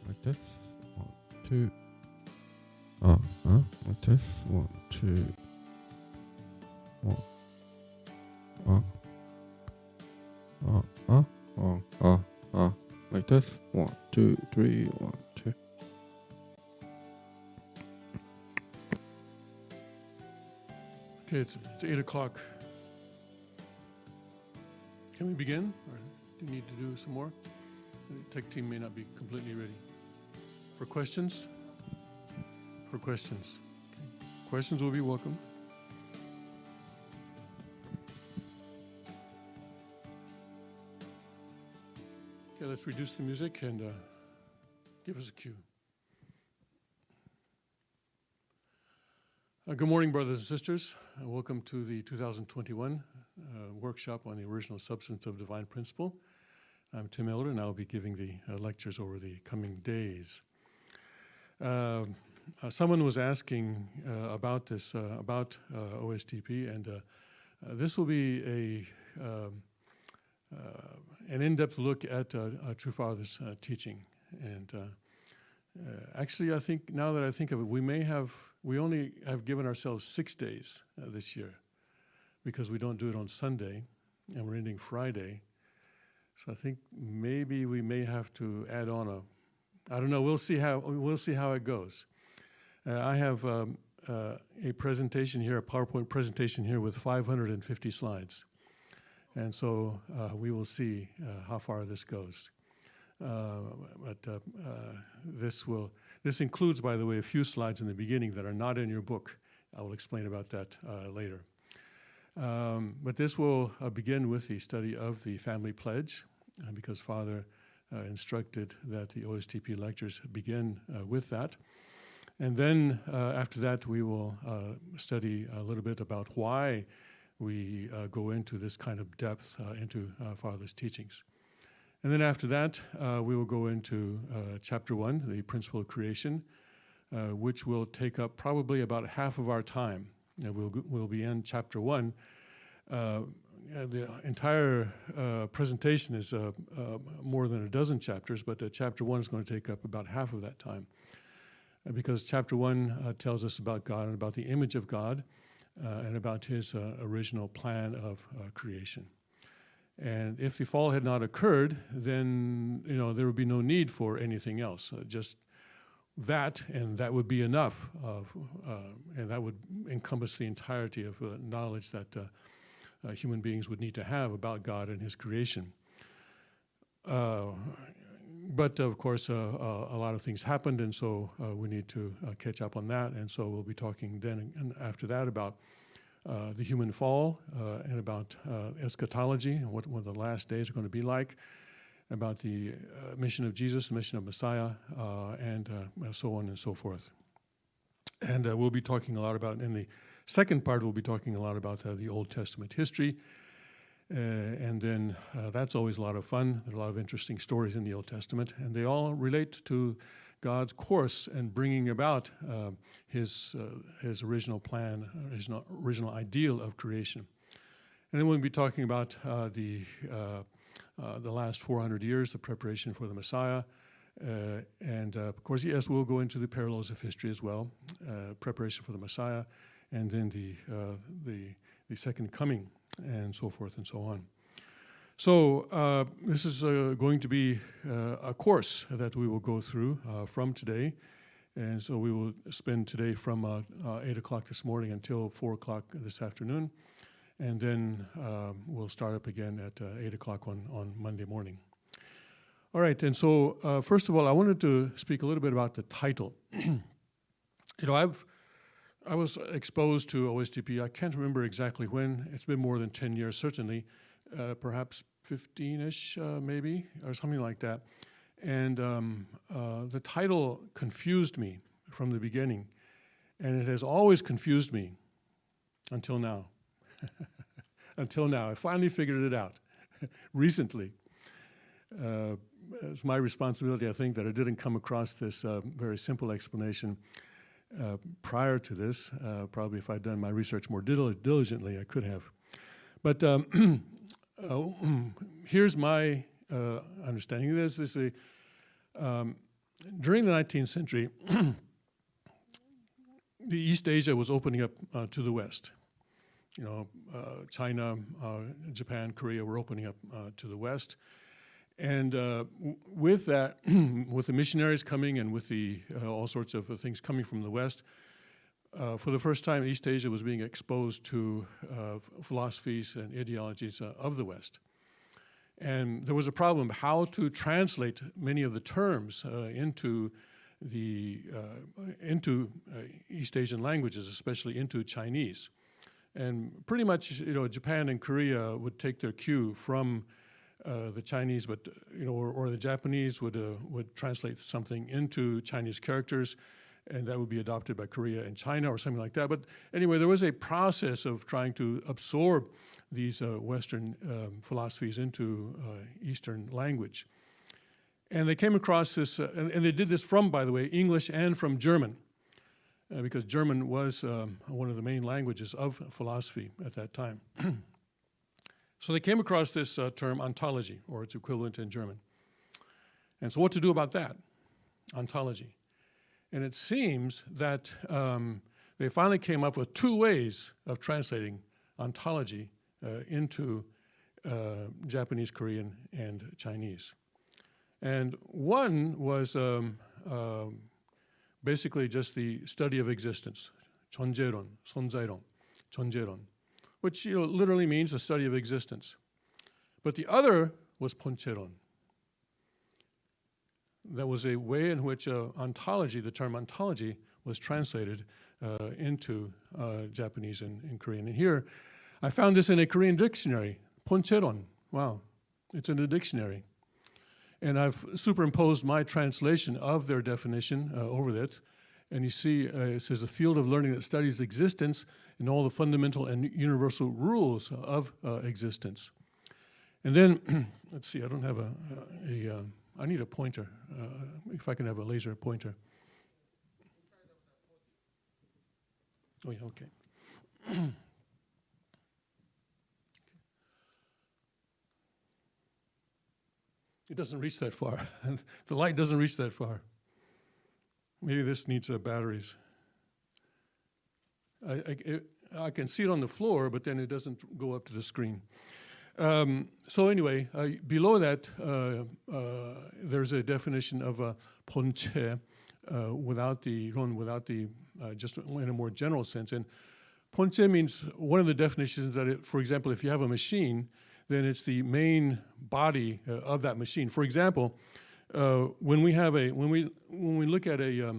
Like this. 1, 2. Like this. 1, 2. 1. Like this. 1, 2, 3. 1, 2. Okay, it's 8 o'clock. Can we begin? Or do you need to do some more? The tech team may not be completely ready. For questions? For questions. Okay. Questions will be welcome. Okay, let's reduce the music and give us a cue. Good morning, brothers and sisters. Welcome to the 2021 workshop on the original substance of divine principle. I'm Tim Elder, and I'll be giving the lectures over the coming days. Someone was asking about this, about OSDP, and this will be an in-depth look at True Father's teaching. And actually, I think now that I think of it, we only have given ourselves 6 days this year, because we don't do it on Sunday, and we're ending Friday. So I think maybe we may have to add on I don't know. We'll see how it goes. I have a presentation here, a PowerPoint presentation here with 550 slides, and so we will see how far this goes. This includes, by the way, a few slides in the beginning that are not in your book. I will explain about that later. But this will begin with the study of the family pledge, because Father instructed that the OSDP lectures begin with that. And then after that, we will study a little bit about why we go into this kind of depth into Father's teachings. And then after that, we will go into Chapter 1, the principle of creation, which will take up probably about half of our time. We'll be in Chapter 1. The entire presentation is more than a dozen chapters, but Chapter 1 is going to take up about half of that time. Because Chapter 1 tells us about God and about the image of God and about his original plan of creation. And if the fall had not occurred, then there would be no need for anything else. Just that, and that would be enough, and that would encompass the entirety of knowledge that human beings would need to have about God and his creation. But of course, a lot of things happened, and so we need to catch up on that. And so we'll be talking then and after that about the human fall and about eschatology and what the last days are going to be like, about the mission of Jesus, the mission of Messiah, and so on and so forth. And we'll be talking a lot about, in the second part, we'll be talking a lot about the Old Testament history. And then that's always a lot of fun. There are a lot of interesting stories in the Old Testament, and they all relate to God's course and bringing about his original plan, his original ideal of creation. And then we'll be talking about the last 400 years, the preparation for the Messiah. And of course, yes, we'll go into the parallels of history as well, preparation for the Messiah, and then the second coming, and so forth and so on. So this is going to be a course that we will go through from today. And so we will spend today from 8 o'clock this morning until 4 o'clock this afternoon. And then we'll start up again at 8 o'clock on Monday morning. All right, and so first of all, I wanted to speak a little bit about the title. I was exposed to OSDP, I can't remember exactly when. It's been more than 10 years, certainly, perhaps 15-ish maybe, or something like that. And the title confused me from the beginning, and it has always confused me until now. Until now, I finally figured it out recently. It's my responsibility, I think, that I didn't come across this very simple explanation prior to this. Probably if I'd done my research more diligently, I could have. But here's my understanding. This is during the 19th century, the East Asia was opening up to the West. China, Japan, Korea were opening up to the West. And with that, with the missionaries coming and with the all sorts of things coming from the West, for the first time, East Asia was being exposed to philosophies and ideologies of the West. And there was a problem how to translate many of the terms into East Asian languages, especially into Chinese. And pretty much, Japan and Korea would take their cue from the Chinese, but or the Japanese would translate something into Chinese characters, and that would be adopted by Korea and China or something like that. But anyway, there was a process of trying to absorb these Western philosophies into Eastern language. And they came across this, and they did this from, by the way, English and from German, because German was one of the main languages of philosophy at that time. So they came across this term ontology, or its equivalent in German. And so what to do about that? Ontology. And it seems that they finally came up with two ways of translating ontology into Japanese, Korean, and Chinese. And one was basically just the study of existence, 존재론, 손자론, 존재론, which literally means the study of existence. But the other was 본체론. That was a way in which ontology, the term ontology, was translated into Japanese and Korean. And here, I found this in a Korean dictionary, 본체론. Wow, it's in a dictionary. And I've superimposed my translation of their definition over it. And you see, it says a field of learning that studies existence and all the fundamental and universal rules of existence. And then, let's see, I don't have I need a pointer, if I can have a laser pointer. Oh yeah, okay. It doesn't reach that far. The light doesn't reach that far. Maybe this needs batteries. I can see it on the floor, but then it doesn't go up to the screen. So anyway, below that, there's a definition of 본체 without the 론, without the just in a more general sense. And 본체 means one of the definitions that, for example, if you have a machine, then it's the main body of that machine. For example, when we look at a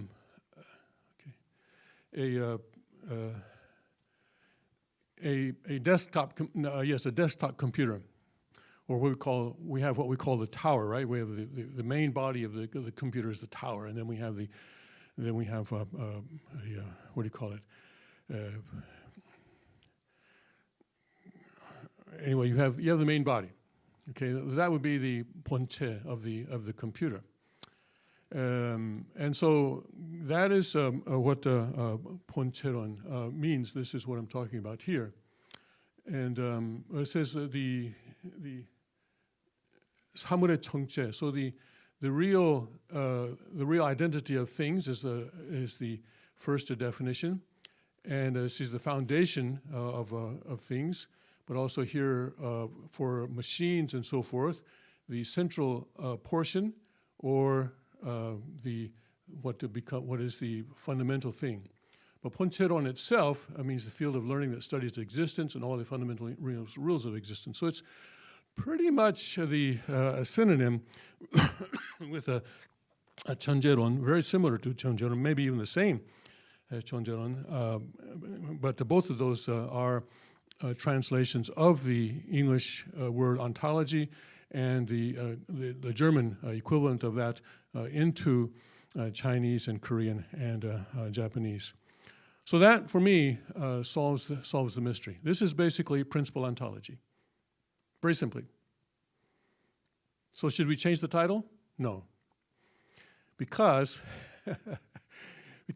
desktop, a desktop computer, or we have what we call the tower, right? We have the main body of the computer is the tower, and then we have what do you call it? Anyway, you have the main body. Okay, that would be the 본체 of the computer. And so that is what 본체론 means. This is what I'm talking about here. And it says the 사물의 정체. So the real identity of things is the first definition, and this is the foundation of things. But also here for machines and so forth, the central portion, or what is the fundamental thing. But 본체론 itself means the field of learning that studies existence and all the fundamental rules of existence. So it's pretty much a synonym with a 존재론, very similar to 존재론, maybe even the same as 존재론. But both of those are translations of the English word ontology and the German equivalent of that into Chinese and Korean and Japanese. So that, for me, solves the mystery. This is basically principal ontology, very simply. So should we change the title? No. Because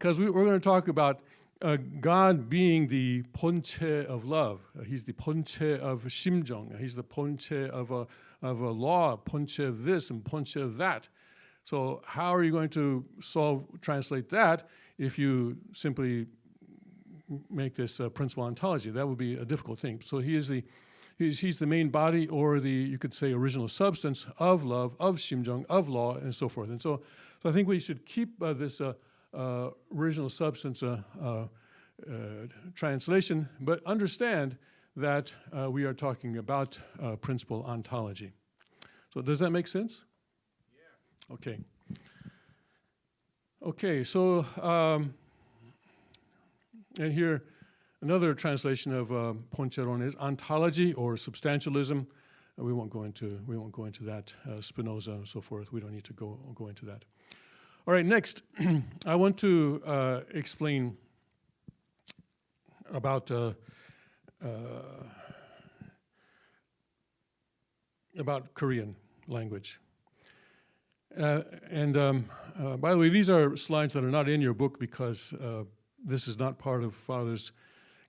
we're going to talk about God being the 본체 of love. He's the 본체 of 심정. He's the 본체 of a law, 본체 of this and 본체 of that. So how are you going to translate that if you simply make this principal ontology? That would be a difficult thing. So he's the main body, or you could say original substance of love, of Xinjiang, of law, and so forth. And so I think we should keep this original substance translation, but understand that we are talking about principal ontology. So does that make sense? Yeah. Okay. Okay, so, and here, another translation of Poncheron is ontology or substantialism. We won't go into that. Spinoza and so forth. We don't need to go into that. All right. Next, I want to explain about Korean language. And by the way, these are slides that are not in your book because this is not part of Father's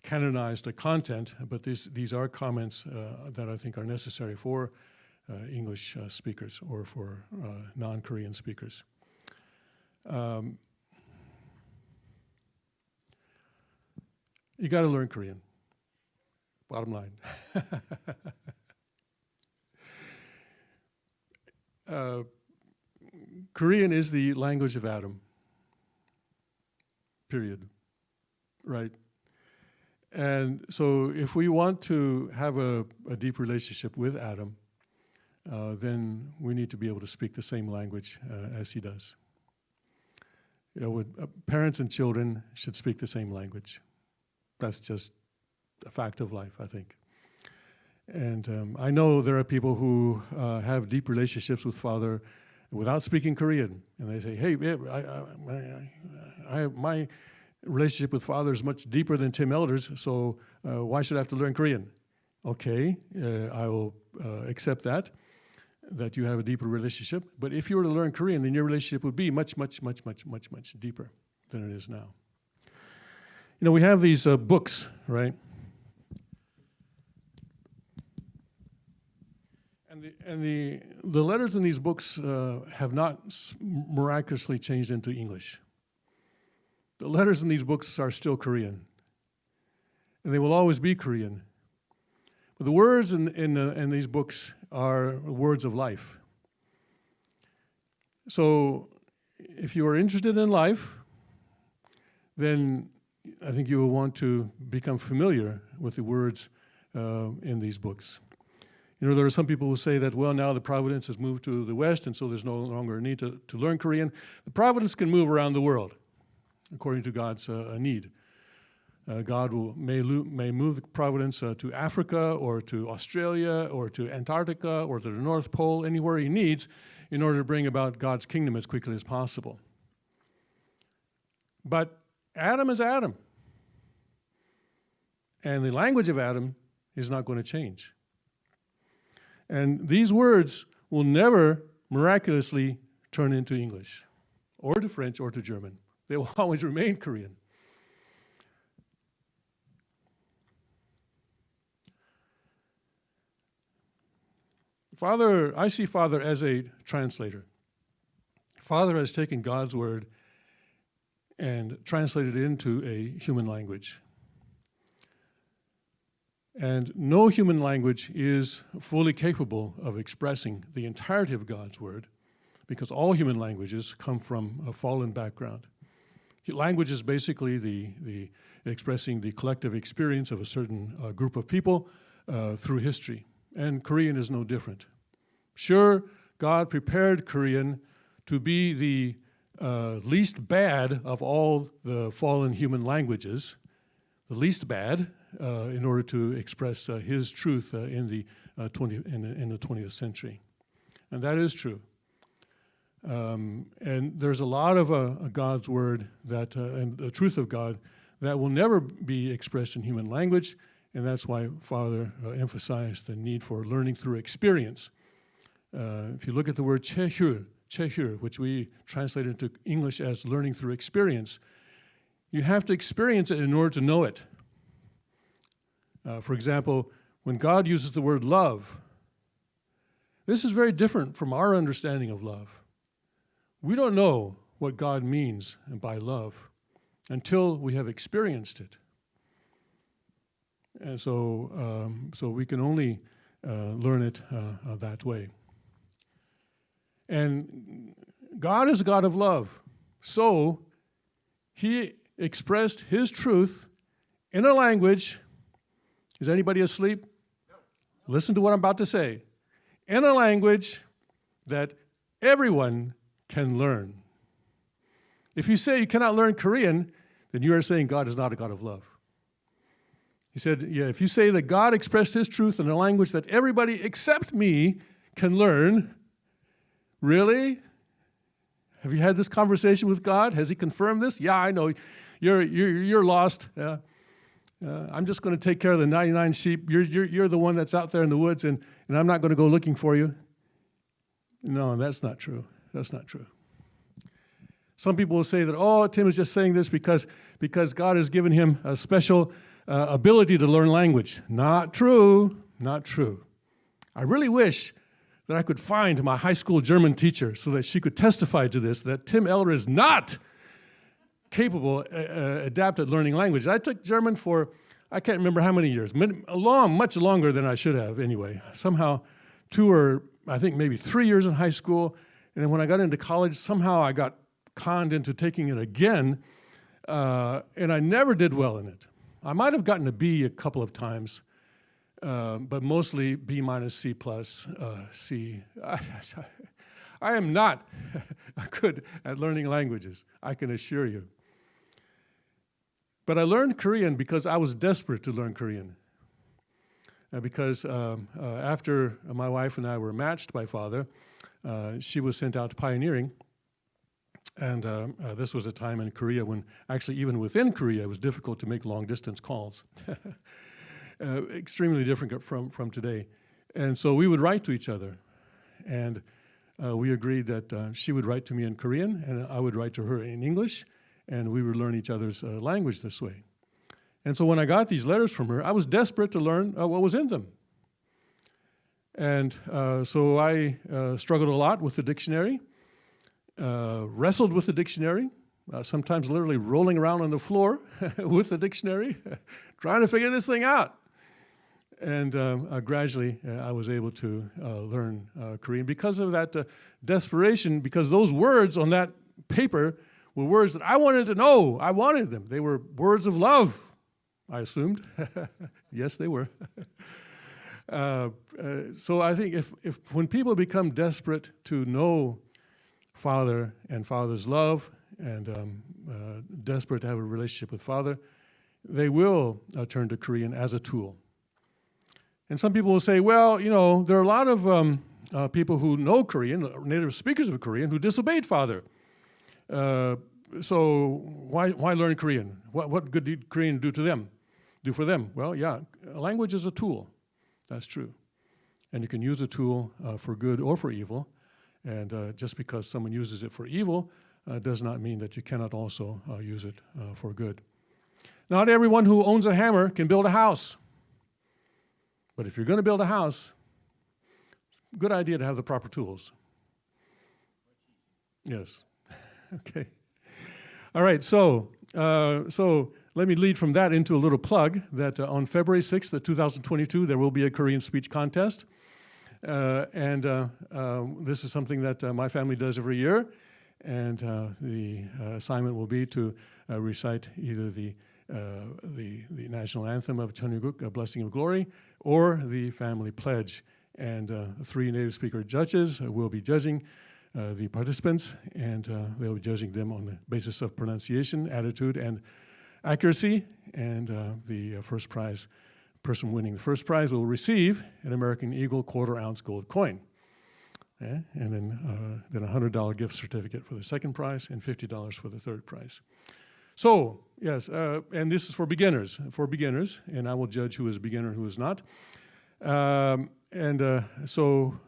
canonized content, but these are comments that I think are necessary for English speakers or for non-Korean speakers. You got to learn Korean, bottom line. Korean is the language of Adam, period, right? And so if we want to have a deep relationship with Adam, then we need to be able to speak the same language as he does. You know, parents and children should speak the same language. That's just a fact of life, I think. And I know there are people who have deep relationships with Father without speaking Korean, and they say, "Hey, my relationship with Father is much deeper than Tim Elder's, so why should I have to learn Korean?" Okay, I will accept that you have a deeper relationship. But if you were to learn Korean, then your relationship would be much, much, much, much, much, much deeper than it is now. You know, we have these books, right? And the letters in these books have not miraculously changed into English. The letters in these books are still Korean, and they will always be Korean. But the words in these books are words of life. So if you are interested in life, then I think you will want to become familiar with the words in these books. You know, there are some people who say that, well, now the providence has moved to the West, and so there's no longer a need to learn Korean. The providence can move around the world according to God's need. God may move the providence to Africa or to Australia or to Antarctica or to the North Pole, anywhere he needs, in order to bring about God's kingdom as quickly as possible. But Adam is Adam. And the language of Adam is not going to change. And these words will never miraculously turn into English or to French or to German. They will always remain Korean. I see Father as a translator. Father has taken God's word and translated it into a human language. And no human language is fully capable of expressing the entirety of God's word, because all human languages come from a fallen background. Language is basically the expressing the collective experience of a certain group of people through history. And Korean is no different. Sure, God prepared Korean to be the least bad of all the fallen human languages, the least bad, in order to express his truth in the 20th century. And that is true. And there's a lot of God's word and the truth of God that will never be expressed in human language, and that's why Father emphasized the need for learning through experience. If you look at the word chehyul, which we translate into English as learning through experience, you have to experience it in order to know it. For example, when God uses the word love, this is very different from our understanding of love. we don't know what God means by love until we have experienced it. And so we can only learn it that way. And God is a God of love. So he expressed his truth in a language. Is anybody asleep? Listen to what I'm about to say. In a language that everyone can learn. If you say you cannot learn Korean, then you are saying God is not a God of love. He said, yeah, if you say that God expressed his truth in a language that everybody except me can learn, really? Have you had this conversation with God? Has he confirmed this? Yeah, I know. You're lost. I'm just going to take care of the 99 sheep. You're the one that's out there in the woods, and I'm not going to go looking for you. No, that's not true. That's not true. Some people will say that, oh, Tim is just saying this because God has given him a special ability to learn language. Not true. Not true. I really wish that I could find my high school German teacher so that she could testify to this, that Tim Eller is not capable, adept at learning language. I took German for, I can't remember how many years, much longer than I should have anyway. Somehow 2 or I think maybe 3 years in high school, and then when I got into college, somehow I got conned into taking it again, and I never did well in it. I might have gotten a B a couple of times, but mostly B minus, C plus, C. I am not good at learning languages, I can assure you. But I learned Korean because I was desperate to learn Korean. Because after my wife and I were matched by father, she was sent out pioneering. And this was a time in Korea when, actually even within Korea, it was difficult to make long-distance calls. Extremely different from today. And so we would write to each other. And we agreed that she would write to me in Korean, and I would write to her in English, and we would learn each other's language this way. And so when I got these letters from her, I was desperate to learn what was in them. And so I struggled a lot with the dictionary. Wrestled with the dictionary, sometimes literally rolling around on the floor with the dictionary, trying to figure this thing out. And gradually, I was able to learn Korean because of that desperation, because those words on that paper were words that I wanted to know. I wanted them. They were words of love, I assumed. Yes, they were. So I think if when people become desperate to know Father and Father's love and desperate to have a relationship with Father, they will turn to Korean as a tool. And some people will say, well, you know, there are a lot of people who know Korean, native speakers of Korean, who disobeyed Father. So why learn Korean? What good did Korean do for them? Well, yeah, language is a tool. That's true. And you can use a tool for good or for evil. And just because someone uses it for evil does not mean that you cannot also use it for good. Not everyone who owns a hammer can build a house. But if you're going to build a house, good idea to have the proper tools. Yes. Okay. All right, so let me lead from that into a little plug that on February 6th of 2022, there will be a Korean speech contest. And this is something that my family does every year, and the assignment will be to recite either the national anthem of Cheongguk, A Blessing of Glory, or the family pledge. And 3 native speaker judges will be judging the participants, and they'll be judging them on the basis of pronunciation, attitude, and accuracy. And the first prize, person winning the first prize will receive an American Eagle 1/4 ounce gold coin. Yeah? And then a $100 gift certificate for the second prize and $50 for the third prize. So, yes, and this is for beginners, and I will judge who is a beginner and who is not. So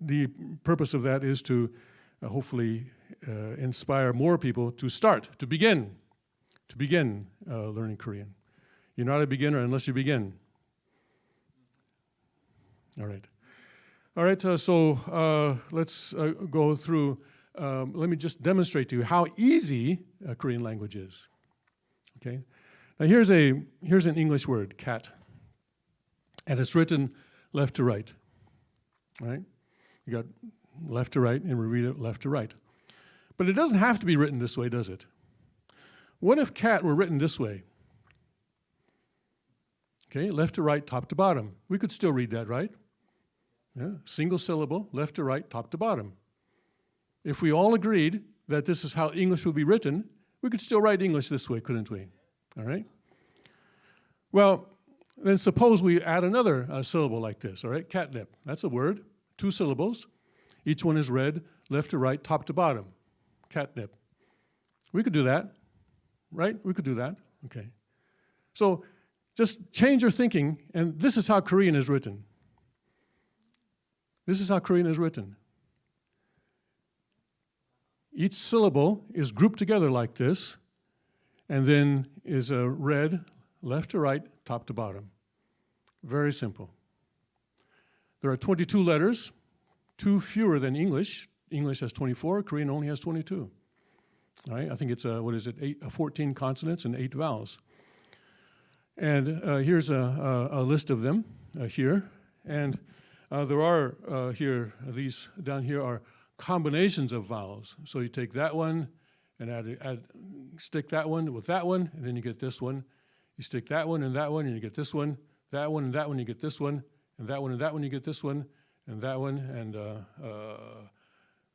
the purpose of that is to hopefully inspire more people to begin learning Korean. You're not a beginner unless you begin. All right. So let's go through let me just demonstrate to you how easy Korean language is. Okay, now here's an English word, cat, and it's written left to right. Right? You got left to right, and we read it left to right. But it doesn't have to be written this way, does it? What if cat were written this way? Okay, left to right, top to bottom. We could still read that, right? Yeah, single syllable, left to right, top to bottom. If we all agreed that this is how English would be written, we could still write English this way, couldn't we? All right? Well, then suppose we add another syllable like this, all right? Catnip, that's a word, 2 syllables. Each one is read left to right, top to bottom. Catnip. We could do that, right? We could do that, okay. So just change your thinking, and this is how Korean is written. This is how Korean is written. Each syllable is grouped together like this, and then is read left to right, top to bottom. Very simple. There are 22 letters, 2 fewer than English. English has 24, Korean only has 22. All right, I think it's, 14 consonants and 8 vowels. And here's a list of them here. And there are these down here are combinations of vowels. So you take that one and stick that one with that one, and then you get this one. You stick that one, and you get this one. That one, and that one, you get this one. And that one, and that one, you get this one. And that one, and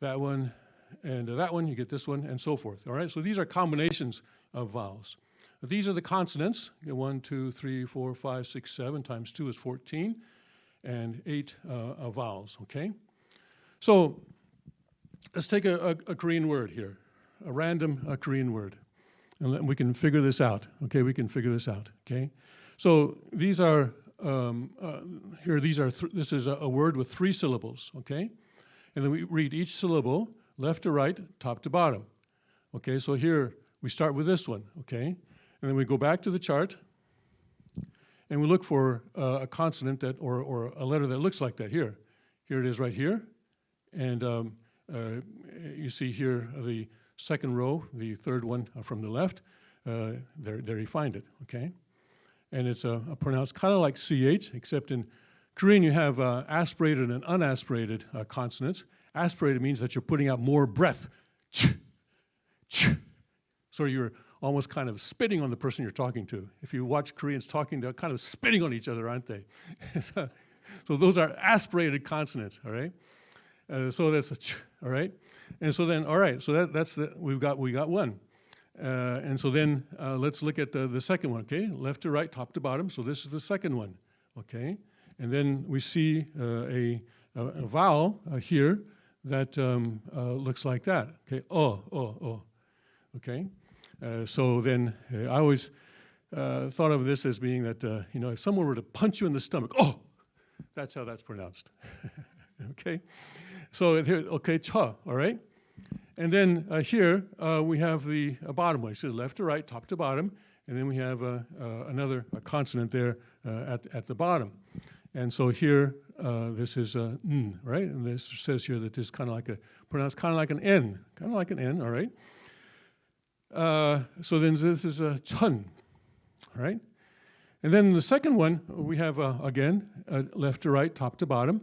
that one, and that one, you get this one, and so forth. All right, so these are combinations of vowels. These are the consonants. 1, 2, 3, 4, 5, 6, 7 times 2 is 14, and 8 vowels, okay? So let's take a Korean word here, a random Korean word, and we can figure this out, okay? We can figure this out, okay? So these are, this is a word with 3 syllables, okay? And then we read each syllable left to right, top to bottom. Okay, so here we start with this one, okay? And then we go back to the chart, and we look for a consonant that, or a letter that looks like that. Here it is right here. And you see here the second row, the third one from the left. There you find it, okay? And it's pronounced kind of like CH, except in Korean you have aspirated and unaspirated consonants. Aspirated means that you're putting out more breath. Ch, ch. So you're almost kind of spitting on the person you're talking to. If you watch Koreans talking, they're kind of spitting on each other, aren't they? So those are aspirated consonants, all right? So that's a ch, all right? And so then, all right, so that's we got one. And so then let's look at the second one, okay? Left to right, top to bottom, so this is the second one, okay? And then we see a vowel here that looks like that, okay? Oh, okay? So then I always thought of this as being that, if someone were to punch you in the stomach, oh, that's how that's pronounced, okay? So here, okay, cha, all right? And then here we have the bottom one, so left to right, top to bottom, and then we have another consonant there at the bottom. And so here, this is a n, right? And this says here that this is kind of like pronounced kind of like an N, all right? So then this is a chun, all right? And then the second one, we have, again, left to right, top to bottom.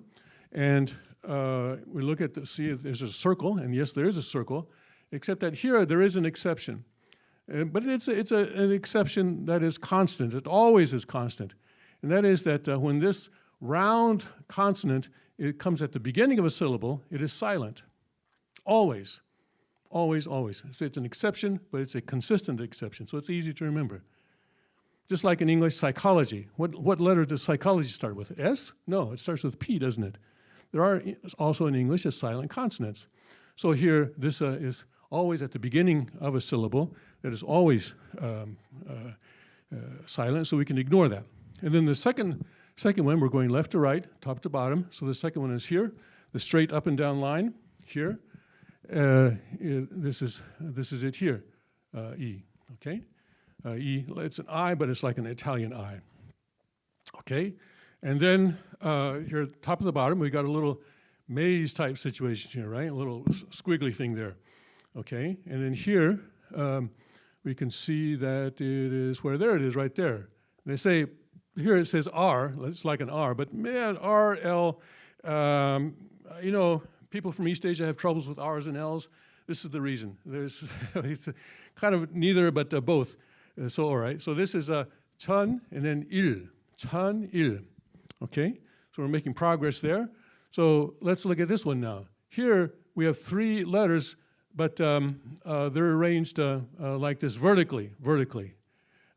And we look at see if there's a circle, and yes, there is a circle, except that here there is an exception. But it's an exception that is constant. It always is constant. And that is that when this round consonant it comes at the beginning of a syllable, it is silent. Always. Always, always. So it's an exception, but it's a consistent exception, so it's easy to remember. Just like in English psychology. What letter does psychology start with? S? No, it starts with P, doesn't it? There are also in English silent consonants. So here, this is always at the beginning of a syllable. That is always silent, so we can ignore that. And then the second one, we're going left to right, top to bottom. So the second one is here, the straight up and down line here. This is it here, E, okay? E, it's an I, but it's like an Italian I, okay? And then here, top of the bottom, we got a little maze type situation here, right? A little squiggly thing there, okay? And then here, we can see that it is where there it is right there. They say, here it says R, it's like an R, but man, R, L, you know, people from East Asia have troubles with R's and L's. This is the reason. There's it's kind of neither, but both. So, all right, so this is 천 and then 일, 천일, okay? So we're making progress there. So let's look at this one now. Here we have 3 letters, but they're arranged like this vertically,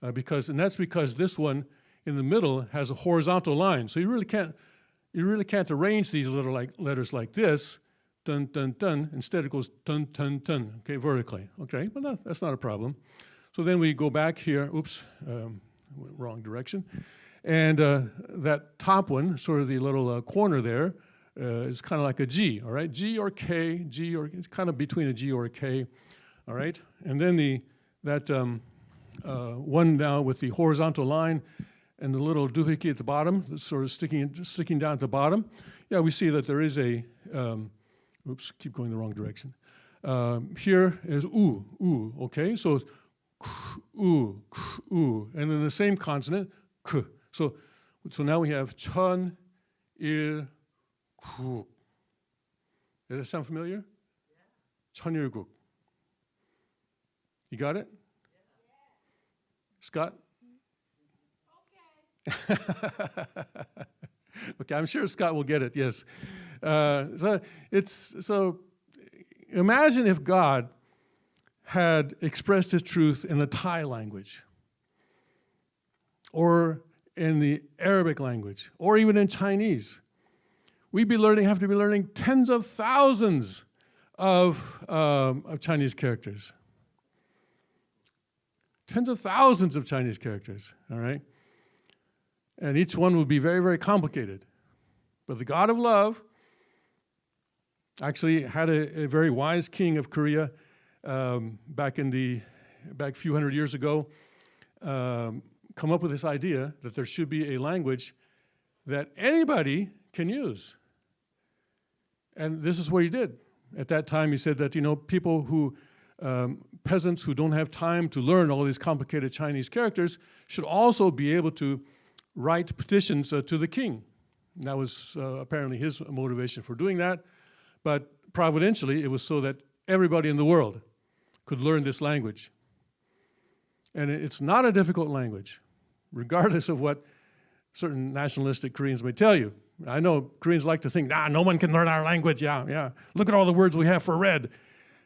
and that's because this one in the middle has a horizontal line. So you really can't arrange these little letters like this, dun dun dun. Instead it goes dun dun dun, okay, vertically. Okay, but that's not a problem. So then we go back here. Oops, went wrong direction. And that top one, sort of the little corner there, is kind of like a G, all right? G or K, it's kind of between a G or a K, all right? And then that one now with the horizontal line and the little doohickey at the bottom, that's sort of sticking down at the bottom. Yeah, we see that there is a, oops, keep going the wrong direction. Here is U, okay? So it's U, and then the same consonant, K. So now we have 천, 일, 국. Does that sound familiar? Yeah. 천일국. You got it? Yeah. Scott? Okay. Okay, I'm sure Scott will get it, yes. So imagine if God had expressed his truth in the Thai language, or in the Arabic language, or even in Chinese. We'd have to be learning tens of thousands of Chinese characters. Tens of thousands of Chinese characters, all right? And each one would be very, very complicated. But the God of love actually had a very wise king of Korea back a few hundred years ago, come up with this idea that there should be a language that anybody can use. And this is what he did. At that time, he said that, you know, people who, peasants who don't have time to learn all these complicated Chinese characters should also be able to write petitions to the king. And that was apparently his motivation for doing that. But providentially, it was so that everybody in the world could learn this language. And it's not a difficult language, regardless of what certain nationalistic Koreans may tell you. I know Koreans like to think, no one can learn our language, yeah. Look at all the words we have for red.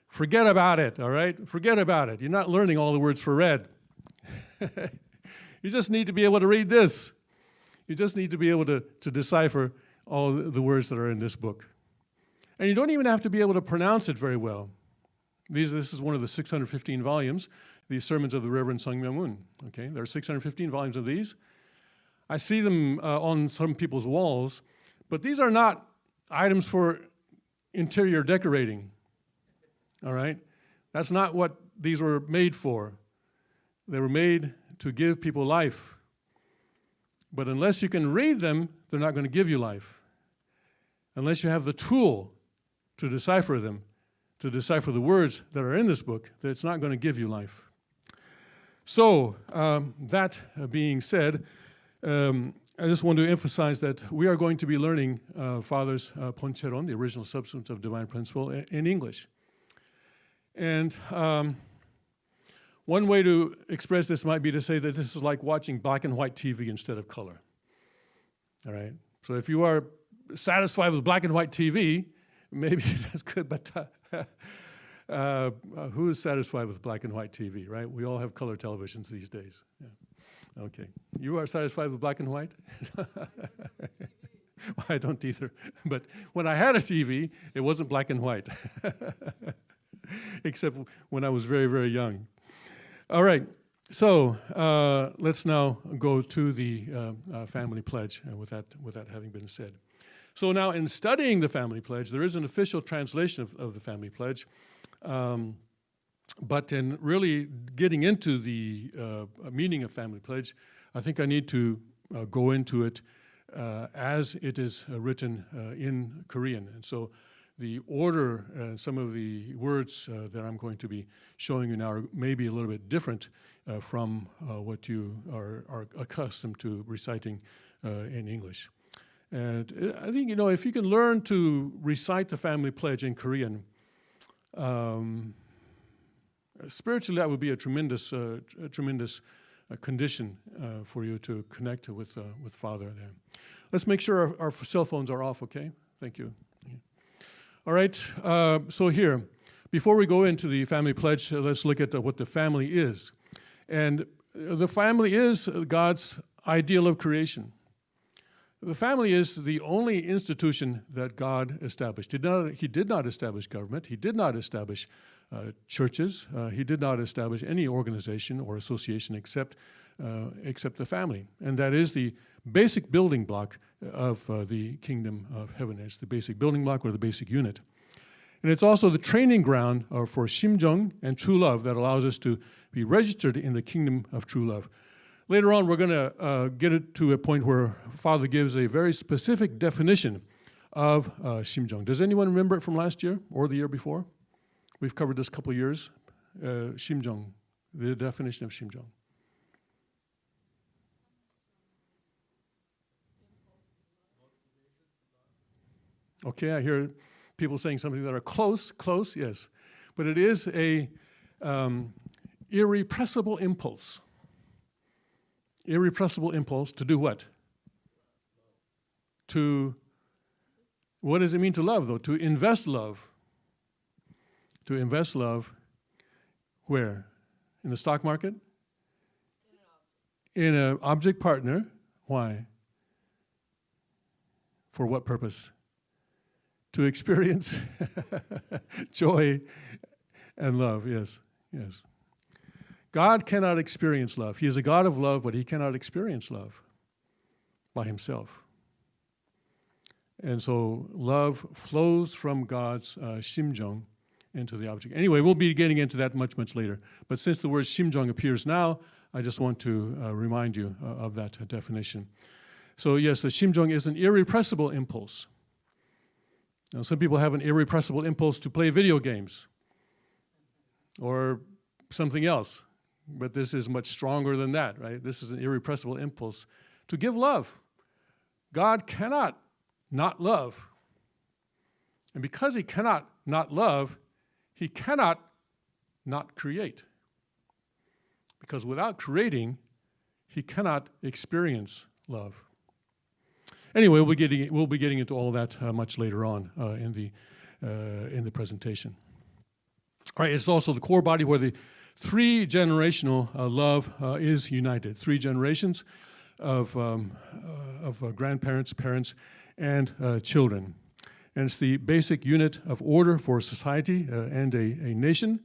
Forget about it, all right? Forget about it. You're not learning all the words for red. You just need to be able to read this. You just need to be able to decipher all the words that are in this book. And you don't even have to be able to pronounce it very well. This is one of the 615 volumes, the Sermons of the Reverend Sung Myung-moon. Okay, there are 615 volumes of these. I see them on some people's walls, but these are not items for interior decorating, all right? That's not what these were made for. They were made to give people life. But unless you can read them, they're not going to give you life. Unless you have the tool to decipher them, to decipher the words that are in this book, that it's not going to give you life. So, that being said, I just want to emphasize that we are going to be learning Father's 본체론, the original substance of divine principle, in English. And one way to express this might be to say that this is like watching black and white TV instead of color. All right? So if you are satisfied with black and white TV, maybe that's good, but who is satisfied with black and white TV, right? We all have color televisions these days. Yeah. Okay. You are satisfied with black and white? Well, I don't either. But when I had a TV, it wasn't black and white, except when I was very, very young. All right. So let's now go to the family pledge with that having been said. So now in studying the family pledge, there is an official translation of the family pledge. But in really getting into the meaning of family pledge, I think I need to go into it as it is written in Korean. And so the order, some of the words that I'm going to be showing you now are maybe a little bit different from what you are accustomed to reciting in English. And I think, if you can learn to recite the family pledge in Korean, spiritually that would be a tremendous condition for you to connect with Father there. Let's make sure our cell phones are off, okay? Thank you. All right, so here, before we go into the family pledge, let's look at what the family is. And the family is God's ideal of creation. The family is the only institution that God established. He did not establish government. He did not establish churches. He did not establish any organization or association except the family. And that is the basic building block of the kingdom of heaven. It's the basic building block or the basic unit. And it's also the training ground for Jung and true love that allows us to be registered in the kingdom of true love. Later on, we're going to get it to a point where Father gives a very specific definition of Jung. Does anyone remember it from last year or the year before? We've covered this a couple of years. Jung, the definition of Jung. Okay, I hear people saying something that are close, yes. But it is a irrepressible impulse. Irrepressible impulse to do what? What does it mean to love, though? To invest love. To invest love where? In the stock market? In an object partner. Why? For what purpose? To experience joy and love, yes. God cannot experience love. He is a God of love, but he cannot experience love by himself. And so love flows from God's Jung into the object. Anyway, we'll be getting into that much, much later. But since the word Jung appears now, I just want to remind you of that definition. So yes, the Jung is an irrepressible impulse. Now, some people have an irrepressible impulse to play video games or something else. But this is much stronger than that, right? This is an irrepressible impulse to give love. God cannot not love. And because he cannot not love, he cannot not create. Because without creating, he cannot experience love. Anyway, we'll be getting into all that much later on in the presentation. All right, it's also the core body where the three-generational love is united. 3 generations of grandparents, parents, and children. And it's the basic unit of order for society and a nation.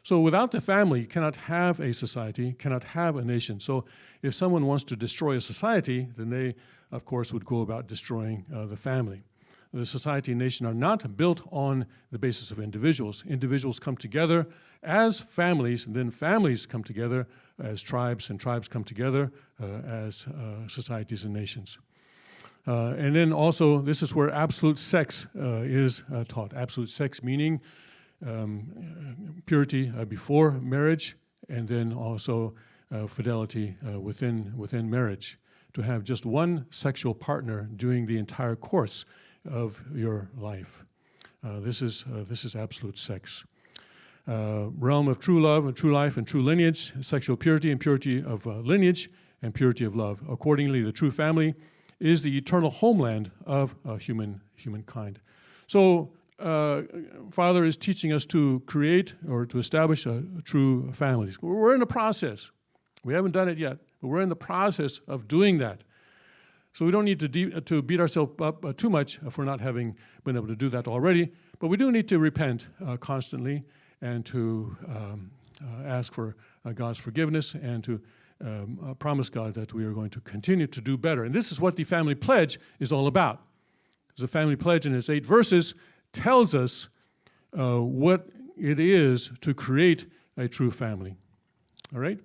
So without the family, you cannot have a society, cannot have a nation. So if someone wants to destroy a society, then they, of course, would go about destroying the family. The society and nation are not built on the basis of individuals. Individuals come together as families, and then families come together as tribes, and tribes come together as societies and nations. And then also, this is where absolute sex is taught. Absolute sex meaning purity before marriage, and then also fidelity within marriage. To have just one sexual partner during the entire course of your life. This is absolute sex. Realm of true love and true life and true lineage, sexual purity and purity of lineage and purity of love. Accordingly, the true family is the eternal homeland of humankind. So Father is teaching us to create or to establish a true family. We're in the process. We haven't done it yet, but we're in the process of doing that. So we don't need to beat ourselves up too much for not having been able to do that already, but we do need to repent constantly and to ask for God's forgiveness and to promise God that we are going to continue to do better. And this is what the family pledge is all about. The family pledge in its 8 verses tells us what it is to create a true family. All right?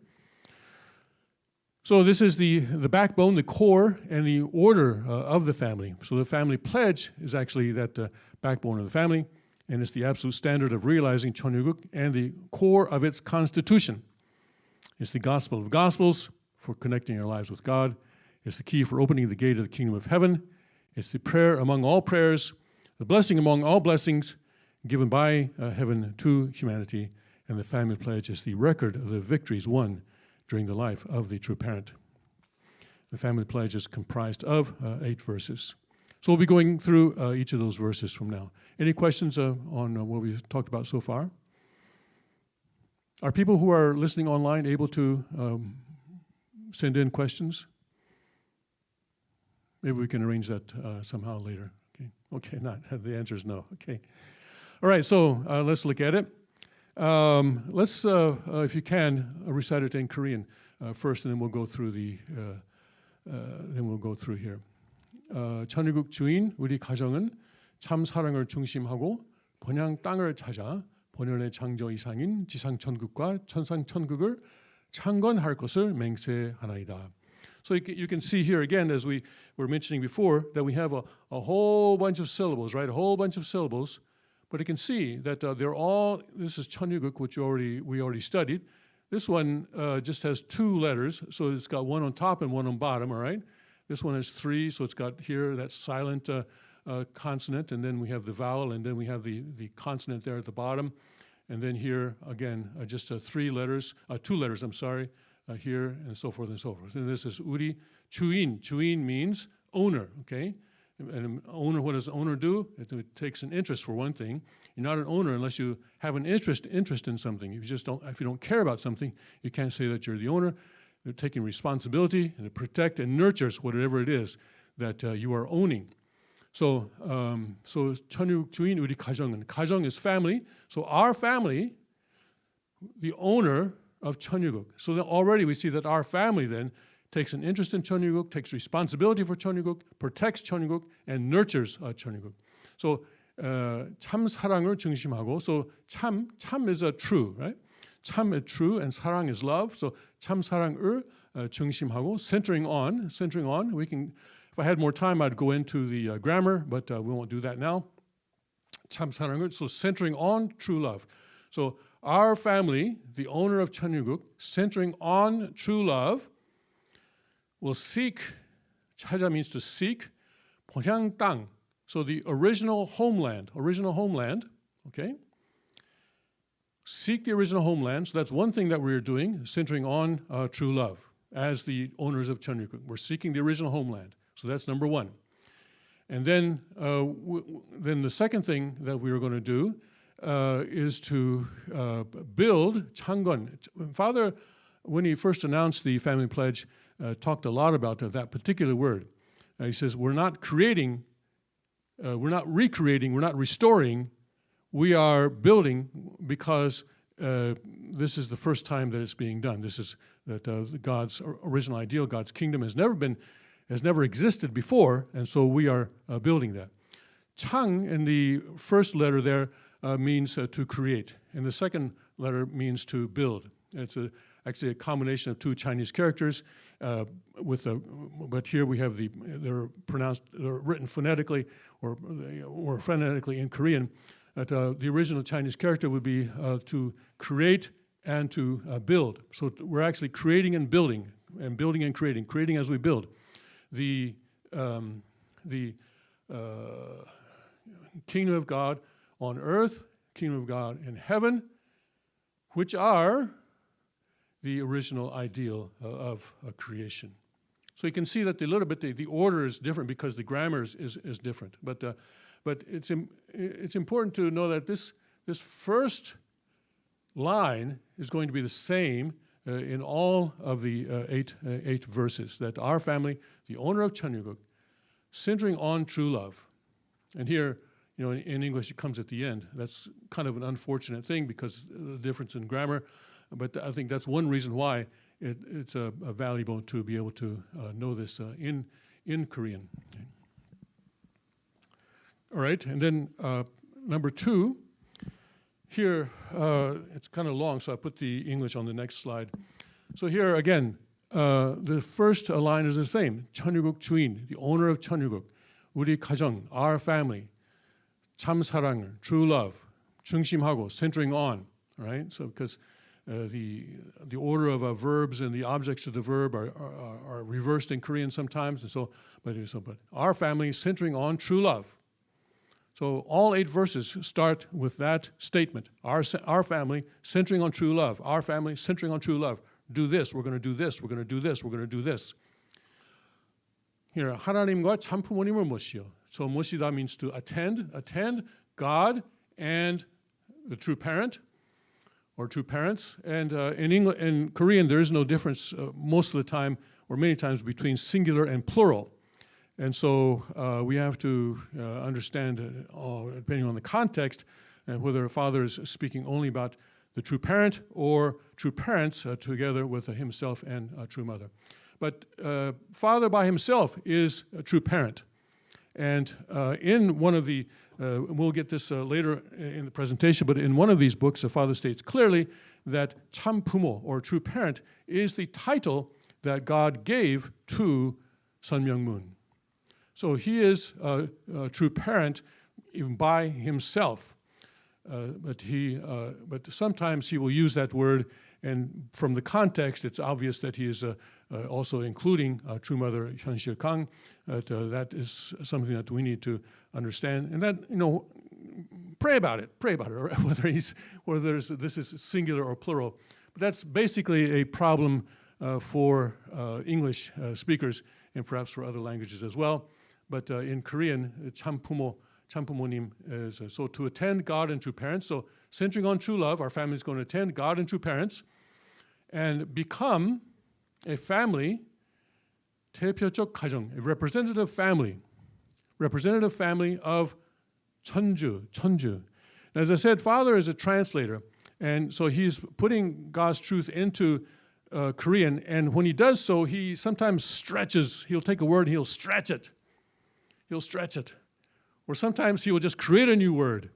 So this is the backbone, the core, and the order of the family. So the family pledge is actually that backbone of the family, and it's the absolute standard of realizing 천유국 and the core of its constitution. It's the gospel of gospels for connecting our lives with God. It's the key for opening the gate of the kingdom of heaven. It's the prayer among all prayers, the blessing among all blessings given by heaven to humanity. And the family pledge is the record of the victories won during the life of the true parent. The family pledge is comprised of 8 verses. So we'll be going through each of those verses from now. Any questions on what we've talked about so far? Are people who are listening online able to send in questions? Maybe we can arrange that somehow later. Okay, not the answer is no. Okay. All right, so let's look at it. Let's, if you can, recite it in Korean first, and then we'll go through here. 천유국 주인 우리 가정은 참 사랑을 중심하고 본향 땅을 찾아 본연의 창조 이상인 지상 천국과 천상 천국을 창건할 것을 맹세하나이다. So you can see here again, as we were mentioning before, that we have a whole bunch of syllables, right? A whole bunch of syllables. But you can see that they're all, this is 천유국, which we already studied. This one just has 2 letters, so it's got one on top and one on bottom, all right? This one has 3, so it's got here that silent consonant, and then we have the vowel, and then we have the consonant there at the bottom. And then here, again, just 2 letters, here, and so forth and so forth. And this is 우리 주인. 주인 means owner, okay? And owner, what does the owner do? It takes an interest for one thing. You're not an owner unless you have an interest in something. If you don't care about something, you can't say that you're the owner. They're taking responsibility and to protect and nurtures whatever it is that you are owning. So 천유국 주인 우리 가정은, 가정 is family. So our family, the owner of 천유국. So then already we see that our family then takes an interest in 천유국, takes responsibility for 천유국, protects 천유국, and nurtures 천유국. So 참 사랑을 중심하고, so 참 is a true, right? 참 is true, and 사랑 is love. So 참 사랑을 중심하고, centering on. We can, if I had more time, I'd go into the grammar, but we won't do that now. 참 사랑을, so centering on true love. So our family, the owner of 천유국, centering on true love, will seek, 찾아 means to seek, 본향 땅, so the original homeland, okay? Seek the original homeland, so that's one thing that we're doing, centering on true love as the owners of 천유국. We're seeking the original homeland, so that's number 1. And then the second thing that we are going to do is to build 창건. Father, when he first announced the family pledge, talked a lot about that particular word. He says, we're not creating, we're not recreating, we're not restoring, we are building because this is the first time that it's being done. This is that God's original ideal, God's kingdom has never existed before, and so we are building that. 창 in the first letter there means to create, and the second letter means to build. It's actually a combination of 2 Chinese characters, but here we have they're written phonetically or phonetically in Korean. The original Chinese character would be to create and to build. So we're actually creating and building and creating as we build. The kingdom of God on earth, kingdom of God in heaven, which are the original ideal of creation. So you can see that the order is different because the grammar is different. But it's important to know that this first line is going to be the same in all of the 8 verses. That our family, the owner of 천유국, centering on true love. And here, in English, it comes at the end. That's kind of an unfortunate thing because of the difference in grammar. But I think that's one reason why it's valuable to be able to know this in Korean. Okay. All right, and then number 2, here it's kind of long, so I put the English on the next slide. So here again, the first line is the same. 천유국 주인, the owner of 천유국. 우리 가정, our family. 참 사랑을, true love. 중심하고, centering on. Right? So because the order of verbs and the objects of the verb are reversed in Korean sometimes, and but our family centering on true love. So all 8 verses start with that statement. Our family centering on true love. Our family centering on true love. Do this. We're going to do this. We're going to do this. We're going to do this. Here, 하나님과 참부모님을 모시오. So 모시다 means to attend God and the true parent or true parents. And in Korean, there is no difference most of the time or many times between singular and plural. And so we have to understand, depending on the context, whether a father is speaking only about the true parent or true parents together with himself and a true mother. But father by himself is a true parent. And in one of the, we'll get this later in the presentation, but in one of these books, the father states clearly that 참부모, or true parent, is the title that God gave to Sun Myung-moon. So he is a true parent even by himself. But sometimes he will use that word, and from the context, it's obvious that he is also including true mother Hyun Shil-kang. That is something that we need to understand, and that pray about it, whether this is singular or plural. But that's basically a problem for English speakers and perhaps for other languages as well. But in Korean, 참부모님 is so to attend God and true parents. So centering on true love, our family is going to attend God and true parents and become a family, 대표적 가정, a representative family of 천주. As I said, Father is a translator, and so he's putting God's truth into Korean, and when he does so, he sometimes stretches. He'll take a word and he'll stretch it. Or sometimes he will just create a new word.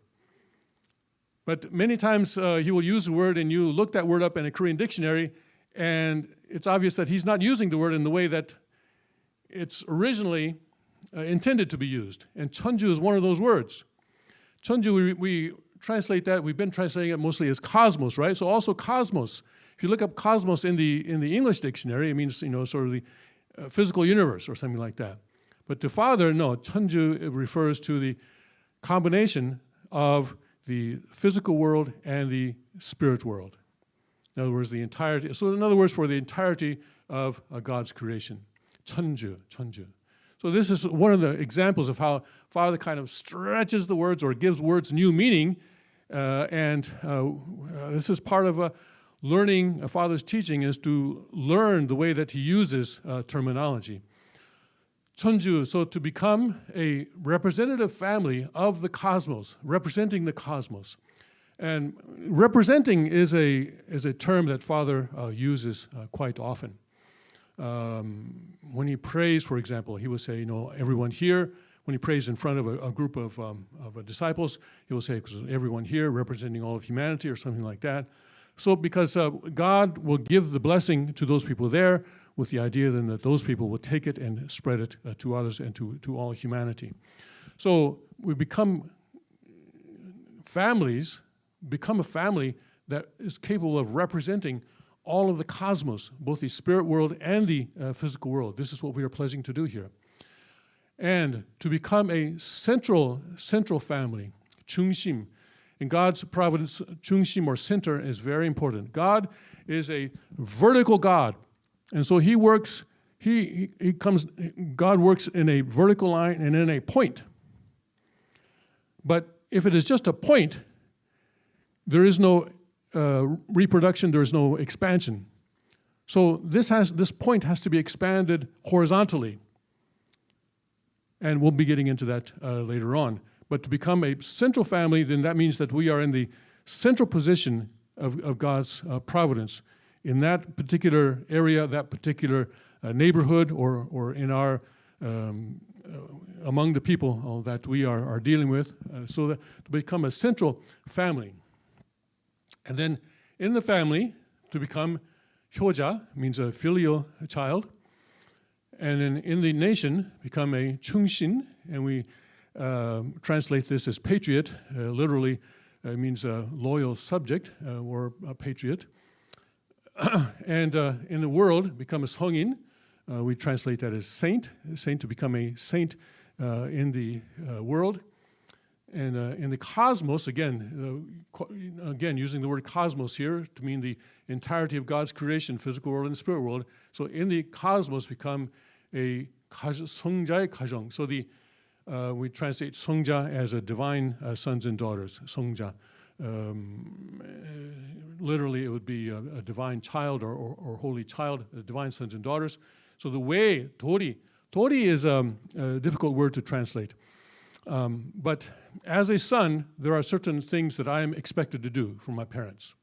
But many times he will use a word and you look that word up in a Korean dictionary and it's obvious that he's not using the word in the way that it's originally intended to be used. And 천주 is one of those words. 천주, we translate that, we've been translating it mostly as cosmos, right? So also cosmos. If you look up cosmos in the English dictionary, it means sort of the physical universe or something like that. But to Father, no, 천주 refers to the combination of the physical world and the spirit world. In other words, the entirety. So in other words, for the entirety of God's creation. 천주. So this is one of the examples of how Father kind of stretches the words or gives words new meaning. And this is part of learning a Father's teaching, is to learn the way that he uses terminology. 천주, so to become a representative family of the cosmos, representing the cosmos. And representing is a term that Father uses quite often. When he prays, for example, he will say, everyone here. When he prays in front of a group of disciples, he will say, everyone here representing all of humanity or something like that. So because God will give the blessing to those people there, with the idea then that those people will take it and spread it to others and to all humanity. So we become a family that is capable of representing all of the cosmos, both the spirit world and the physical world. This is what we are pledging to do here. And to become a central family, 중심. In God's providence, 중심 or center is very important. God is a vertical God. And so he works, God works in a vertical line and in a point. But if it is just a point, there is no reproduction, there is no expansion. So this point has to be expanded horizontally. And we'll be getting into that later on. But to become a central family, then that means that we are in the central position of God's providence in that particular area, that particular neighborhood, or in our among the people that we are dealing with, so that to become a central family. And then in the family, to become 효자 means a filial child. And in the nation, become a 충신, and we translate this as patriot. Literally, it means a loyal subject or a patriot. And in the world, become a 성인. We translate that as saint to become a saint in the world. And in the cosmos, again using the word cosmos here to mean the entirety of God's creation, physical world and spirit world. So in the cosmos, become a 성자의 가정. So we translate 성자 as a divine sons and daughters. 성자. Literally, it would be a divine child or holy child, divine sons and daughters. So the way, 도리 is a difficult word to translate. But as a son, there are certain things that I am expected to do from my parents.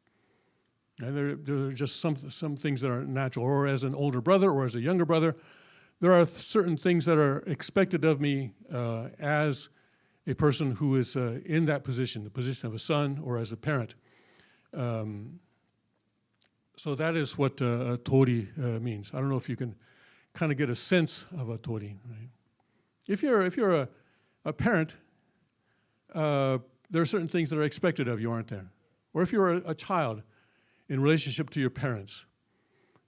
And there are just some things that are natural. Or as an older brother or as a younger brother, there are certain things that are expected of me as a person who is in that position, the position of a son or as a parent. So that is what tori means. I don't know if you can kind of get a sense of a tori. Right? If you're a parent, there are certain things that are expected of you, aren't there? Or if you're a child in relationship to your parents,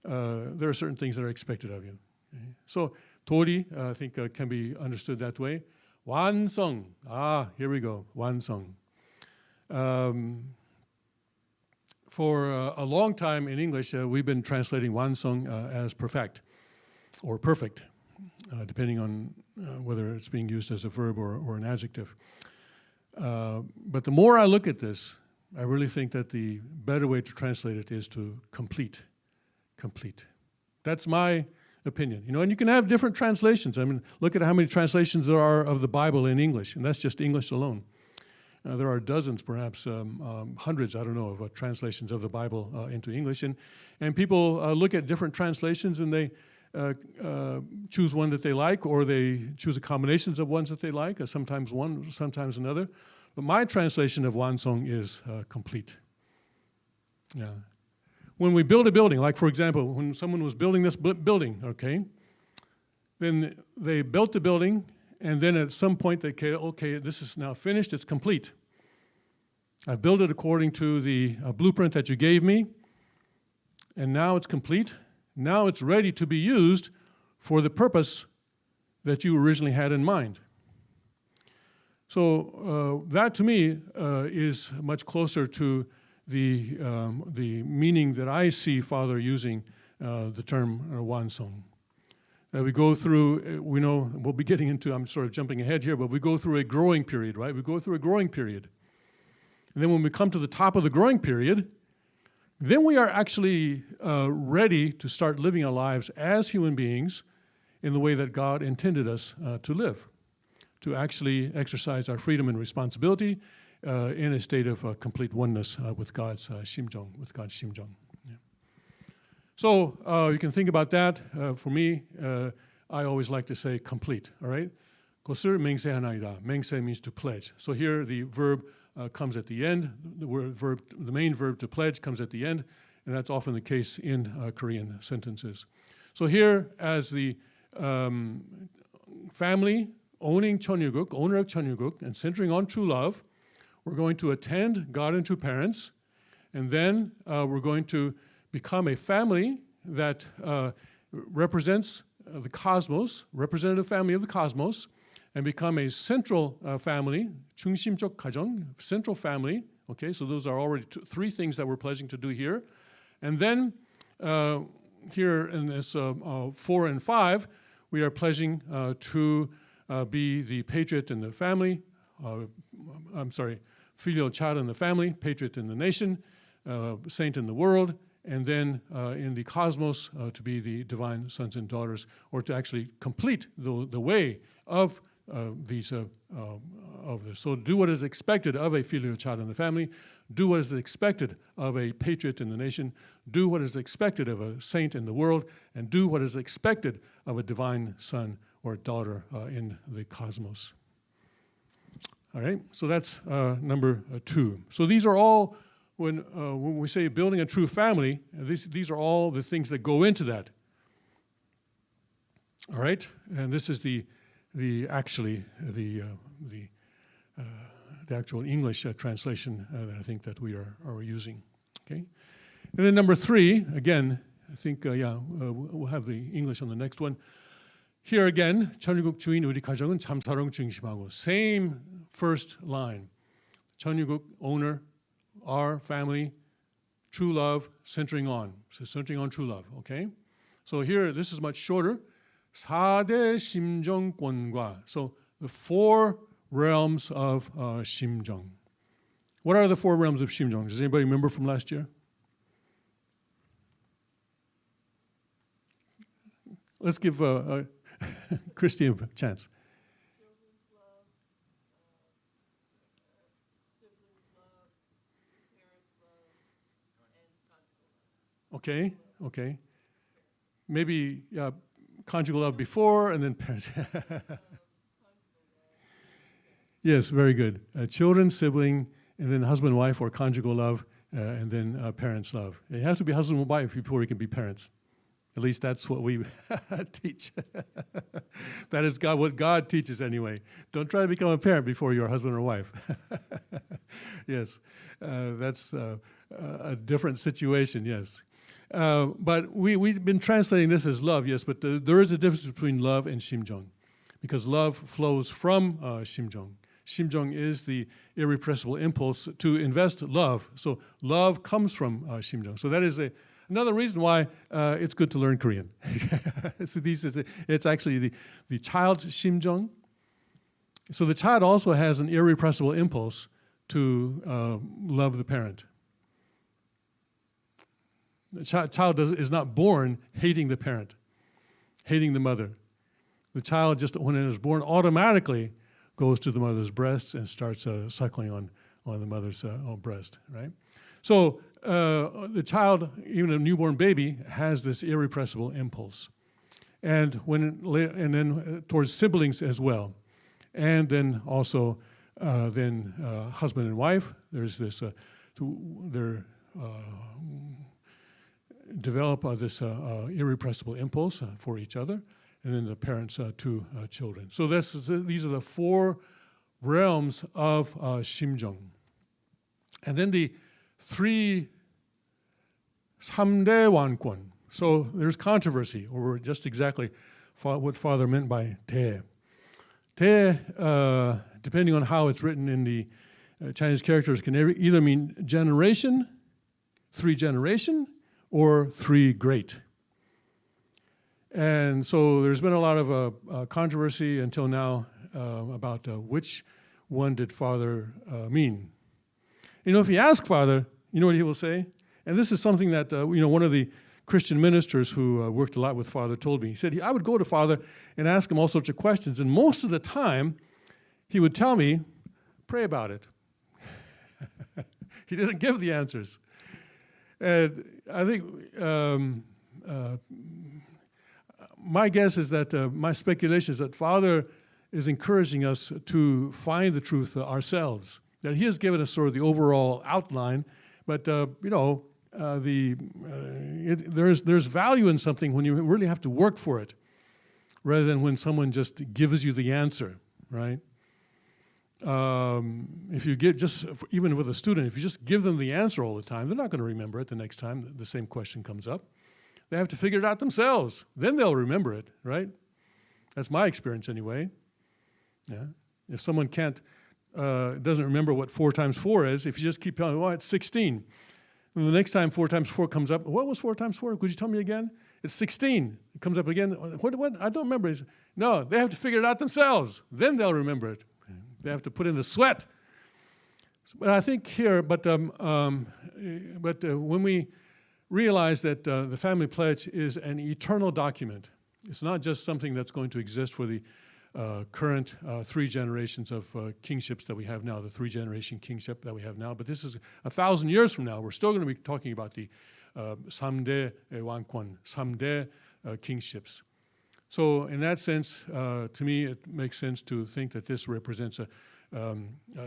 there are certain things that are expected of you. Okay? So tori, I think, can be understood that way. 완성. Here we go. 완성. For a long time in English, we've been translating 완성 as perfect or perfect, depending on whether it's being used as a verb or an adjective. But the more I look at this, I really think that the better way to translate it is to complete. Complete. That's my opinion. And you can have different translations. I mean, look at how many translations there are of the Bible in English, and that's just English alone. There are dozens, perhaps hundreds, I don't know, of translations of the Bible into English. And people look at different translations and they choose one that they like, or they choose a combinations of ones that they like, sometimes one, sometimes another. But my translation of 완성 is complete. Yeah. When we build a building, like for example, when someone was building this building, okay, then they built the building, and then at some point they say, okay, this is now finished, it's complete. I've built it according to the blueprint that you gave me, and now it's complete. Now it's ready to be used for the purpose that you originally had in mind. So that to me is much closer to the meaning that I see Father using the term 완성. We go through, we know, we'll be getting into, I'm sort of jumping ahead here, but we go through a growing period, right? We go through a growing period. And then when we come to the top of the growing period, then we are actually ready to start living our lives as human beings in the way that God intended us to live, to actually exercise our freedom and responsibility in a state of complete oneness with God's 심정, with God's 심정. Yeah. So you can think about that. For me, I always like to say complete, all right? 것을 맹세하나이다. 맹세 means to pledge. So here the verb comes at the end. The main verb to pledge comes at the end, and that's often the case in Korean sentences. So here, as the family owning 천유국, owner of 천유국, and centering on true love, we're going to attend God and true parents, and then we're going to become a family that represents the cosmos, representative family of the cosmos, and become a central family, 중심적 가정, central family. Okay, so those are already three things that we're pledging to do here. And then here in this 4 and 5, we are pledging to be the patriot in the family, filial child in the family, patriot in the nation, saint in the world, and then in the cosmos to be the divine sons and daughters, or to actually complete the way of these of this. So do what is expected of a filial child in the family, do what is expected of a patriot in the nation, do what is expected of a saint in the world, and do what is expected of a divine son or daughter in the cosmos. All right, so that's number 2. So these are all when we say building a true family, these are all the things that go into that. All right, and this is the actual English translation that I think that we are using. Okay, and then number 3, again, I think we'll have the English on the next one. Here again, 천유국 주인 우리 가정은 참 사랑 중심하고. Same first line. 천유국 owner, our family, true love, centering on. So centering on true love. Okay, so here this is much shorter. 4대 심정권과. So the 4 realms of 심정. What are the 4 realms of 심정? Does anybody remember from last year? Let's give Christy a chance. Children's love, siblings love, parents love, and conjugal love. Okay. Maybe conjugal love before and then parents. Yes, very good. Children, sibling, and then husband, wife, or conjugal love, and then parents' love. You have to be husband and wife before you can be parents. At least that's what we teach. That is what God teaches anyway. Don't try to become a parent before you're a husband or wife. Yes, that's a different situation, yes. But we've been translating this as love, yes, but there is a difference between love and 심정, because love flows from 심정. 심정 is the irrepressible impulse to invest love. So love comes from 심정. So that is another reason why it's good to learn Korean. So it's actually the child's 심정. So the child also has an irrepressible impulse to love the parent. The child is not born hating the parent, hating the mother. The child, just when it is born, automatically goes to the mother's breasts and starts suckling on the mother's breast, right? So the child, even a newborn baby, has this irrepressible impulse, and then towards siblings as well, and then also husband and wife. There's this develop this irrepressible impulse for each other, and then the parents to children. So these are the 4 realms of 심정. And then the 3 3대 완권. So there's controversy over just exactly what Father meant by 대. 대, depending on how it's written in the Chinese characters, can either mean generation, 3 generation, or 3 great. And so there's been a lot of controversy until now about which one did Father mean. If you ask Father, you know what he will say? And this is something that one of the Christian ministers who worked a lot with Father told me. He said, I would go to Father and ask him all sorts of questions, and most of the time he would tell me, pray about it. He didn't give the answers. And I think my guess is that, my speculation is that Father is encouraging us to find the truth ourselves, that he has given us sort of the overall outline, but there's value in something when you really have to work for it, rather than when someone just gives you the answer, right? If you even with a student, if you just give them the answer all the time, they're not going to remember it the next time the same question comes up. They have to figure it out themselves. Then they'll remember it, right? That's my experience anyway. Yeah. If someone doesn't remember what 4 times 4 is, if you just keep telling them, it's 16. And the next time 4 times 4 comes up, what was 4 times 4? Could you tell me again? It's 16. It comes up again. What? I don't remember. No, they have to figure it out themselves. Then they'll remember it. They have to put in the sweat. But I think here, but when we realize that the family pledge is an eternal document, it's not just something that's going to exist for the current 3 generations of kingships that we have now, the 3-generation kingship that we have now, but this is 1,000 years from now. We're still going to be talking about the 삼대 왕권, 3대 kingships. So in that sense, to me, it makes sense to think that this represents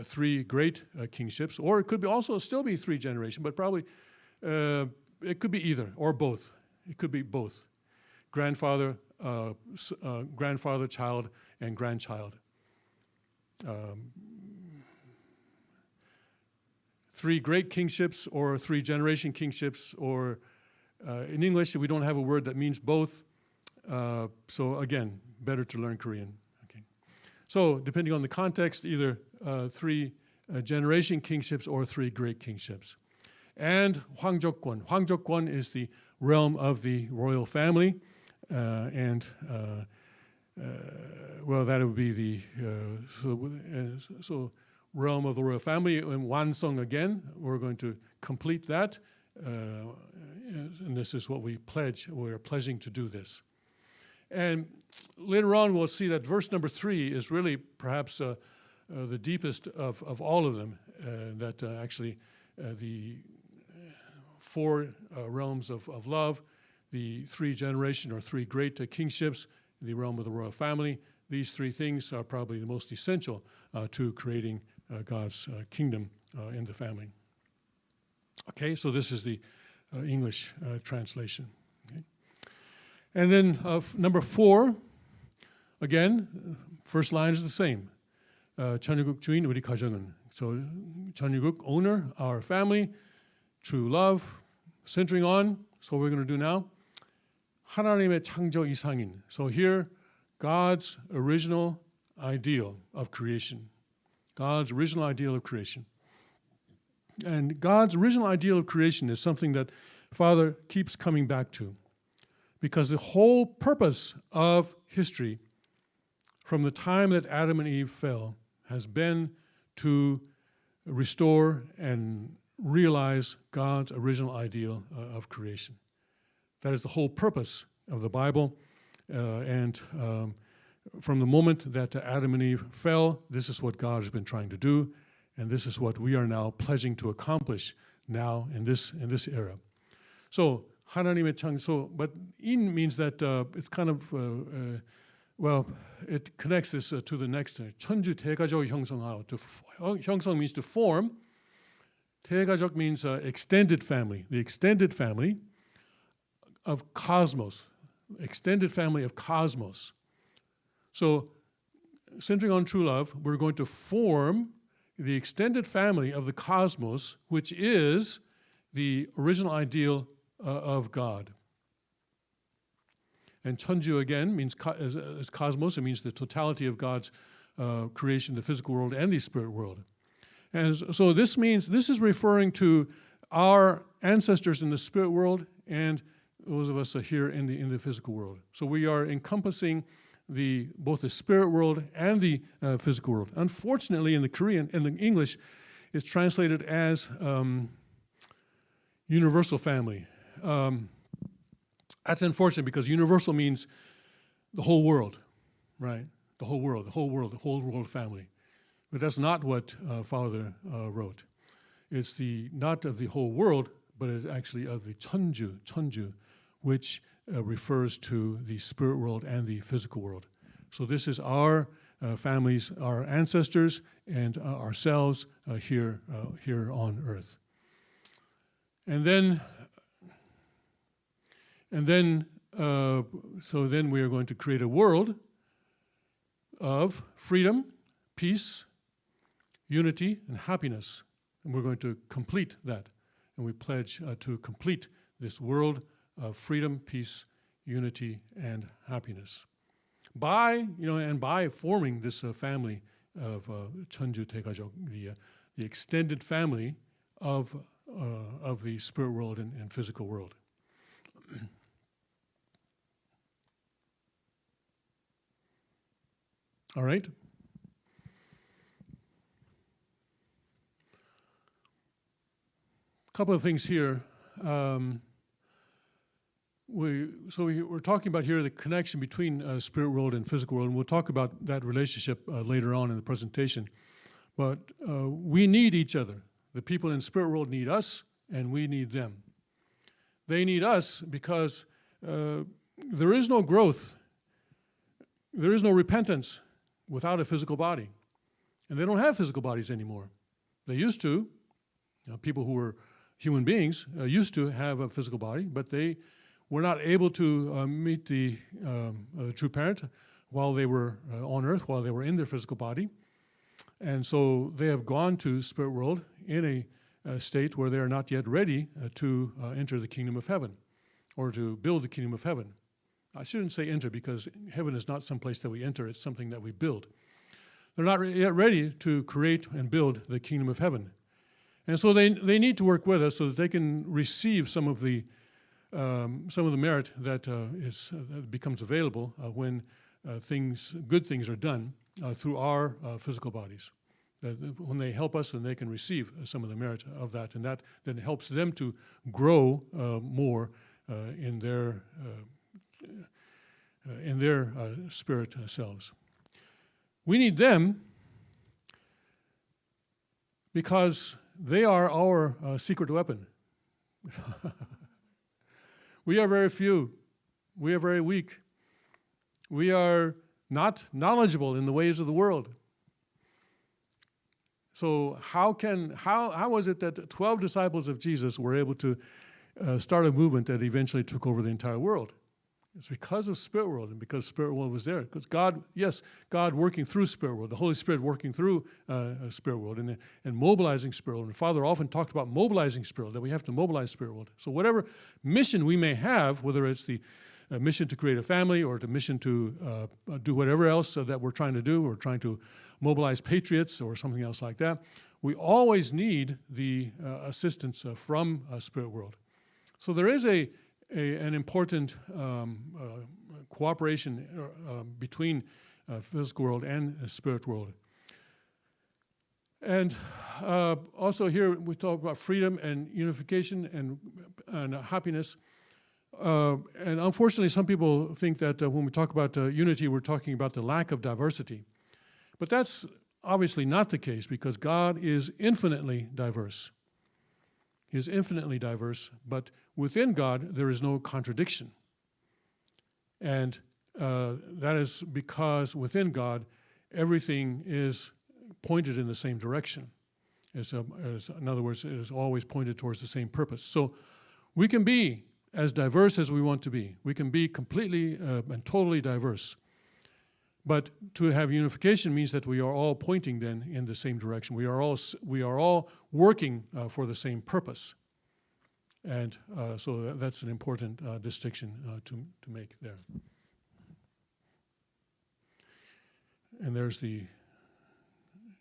three great kingships, or it could be also still be three generations, but probably it could be either or both. It could be both, grandfather, grandfather, child, and grandchild. Three great kingships or three generation kingships, or in English we don't have a word that means both. So again, better to learn Korean. Okay. So depending on the context, either three generation kingships or three great kingships. And 황족권. 황족권 is the realm of the royal family, and well, that would be the so realm of the royal family. And 완성 again, we're going to complete that, and this is what we pledge. We're pledging to do this. And later on, we'll see that verse number 3 is really perhaps the deepest of all of them. That actually the four realms of love, the three generation or three great kingships, the realm of the royal family. These three things are probably the most essential to creating God's kingdom in the family. Okay, so this is the English translation. Okay. And then number 4, again, first line is the same. 천유국 주인 우리 가정은. So 천유국, owner, our family, true love, centering on, so what we're going to do now. 하나님의 창조 이상인. So here, God's original ideal of creation. God's original ideal of creation. And God's original ideal of creation is something that Father keeps coming back to. Because the whole purpose of history, from the time that Adam and Eve fell, has been to restore and realize God's original ideal of creation. That is the whole purpose of the Bible. And from the moment that Adam and Eve fell, this is what God has been trying to do, and this is what we are now pledging to accomplish now in this era. So 하나님의 창조. So, but in means that it's kind of well, it connects this to the next. 천주 대가족을 형성하고. 형성 means to form. 대가족 means extended family. The extended family of cosmos. Extended family of cosmos. So, centering on true love, we're going to form the extended family of the cosmos, which is the original ideal of God. And 천주 again means as cosmos. It means the totality of God's creation, the physical world and the spirit world. And so this means this is referring to our ancestors in the spirit world and those of us here in the physical world. So we are encompassing both the spirit world and the physical world. Unfortunately, in the Korean and the English, it's translated as universal family. That's unfortunate because universal means the whole world, right? The whole world family. But that's not what Father wrote. It's not of the whole world, but it's actually of the 천주, which refers to the spirit world and the physical world. So this is our families, our ancestors, and ourselves here on earth. And then we are going to create a world of freedom, peace, unity, and happiness. And we're going to complete that. And we pledge to complete this world of freedom, peace, unity, and happiness. By forming this family of 천주 대가족, the extended family of the spirit world and physical world. All right. A couple of things here. We're talking about here the connection between spirit world and physical world, and we'll talk about that relationship later on in the presentation. But we need each other. The people in spirit world need us, and we need them. They need us because there is no growth, there is no repentance without a physical body. And they don't have physical bodies anymore. They used to. People who were human beings used to have a physical body, but they were not able to meet the true parent while they were on earth, while they were in their physical body. And so they have gone to spirit world in a state where they are not yet ready to enter the kingdom of heaven or to build the kingdom of heaven. I shouldn't say enter, because heaven is not some place that we enter, it's something that we build. They're not yet ready to create and build the kingdom of heaven. And so they need to work with us so that they can receive some of the merit that becomes available when good things are done through our physical bodies. When they help us, then they can receive some of the merit of that, and that then helps them to grow more in their spirit selves. We need them because they are our secret weapon. We are very few. We are very weak. We are not knowledgeable in the ways of the world. So how was it that 12 disciples of Jesus were able to start a movement that eventually took over the entire world? It's because of Spirit World and because Spirit World was there. Because God working through Spirit World, the Holy Spirit working through Spirit World and mobilizing Spirit World. And Father often talked about mobilizing Spirit World, that we have to mobilize Spirit World. So whatever mission we may have, whether it's the mission to create a family or the mission to do whatever else that we're trying to do, or trying to mobilize patriots or something else like that, we always need the assistance from Spirit World. So there is an important cooperation between physical world and spirit world. And also here we talk about freedom and unification and happiness. And unfortunately, some people think that when we talk about unity, we're talking about the lack of diversity. But that's obviously not the case, because God is infinitely diverse. He is infinitely diverse, but within God, there is no contradiction. And that is because within God, everything is pointed in the same direction. In other words, it is always pointed towards the same purpose. So we can be as diverse as we want to be. We can be completely and totally diverse. But to have unification means that we are all pointing then in the same direction. We are all working for the same purpose. And so that's an important distinction to make there. And there's the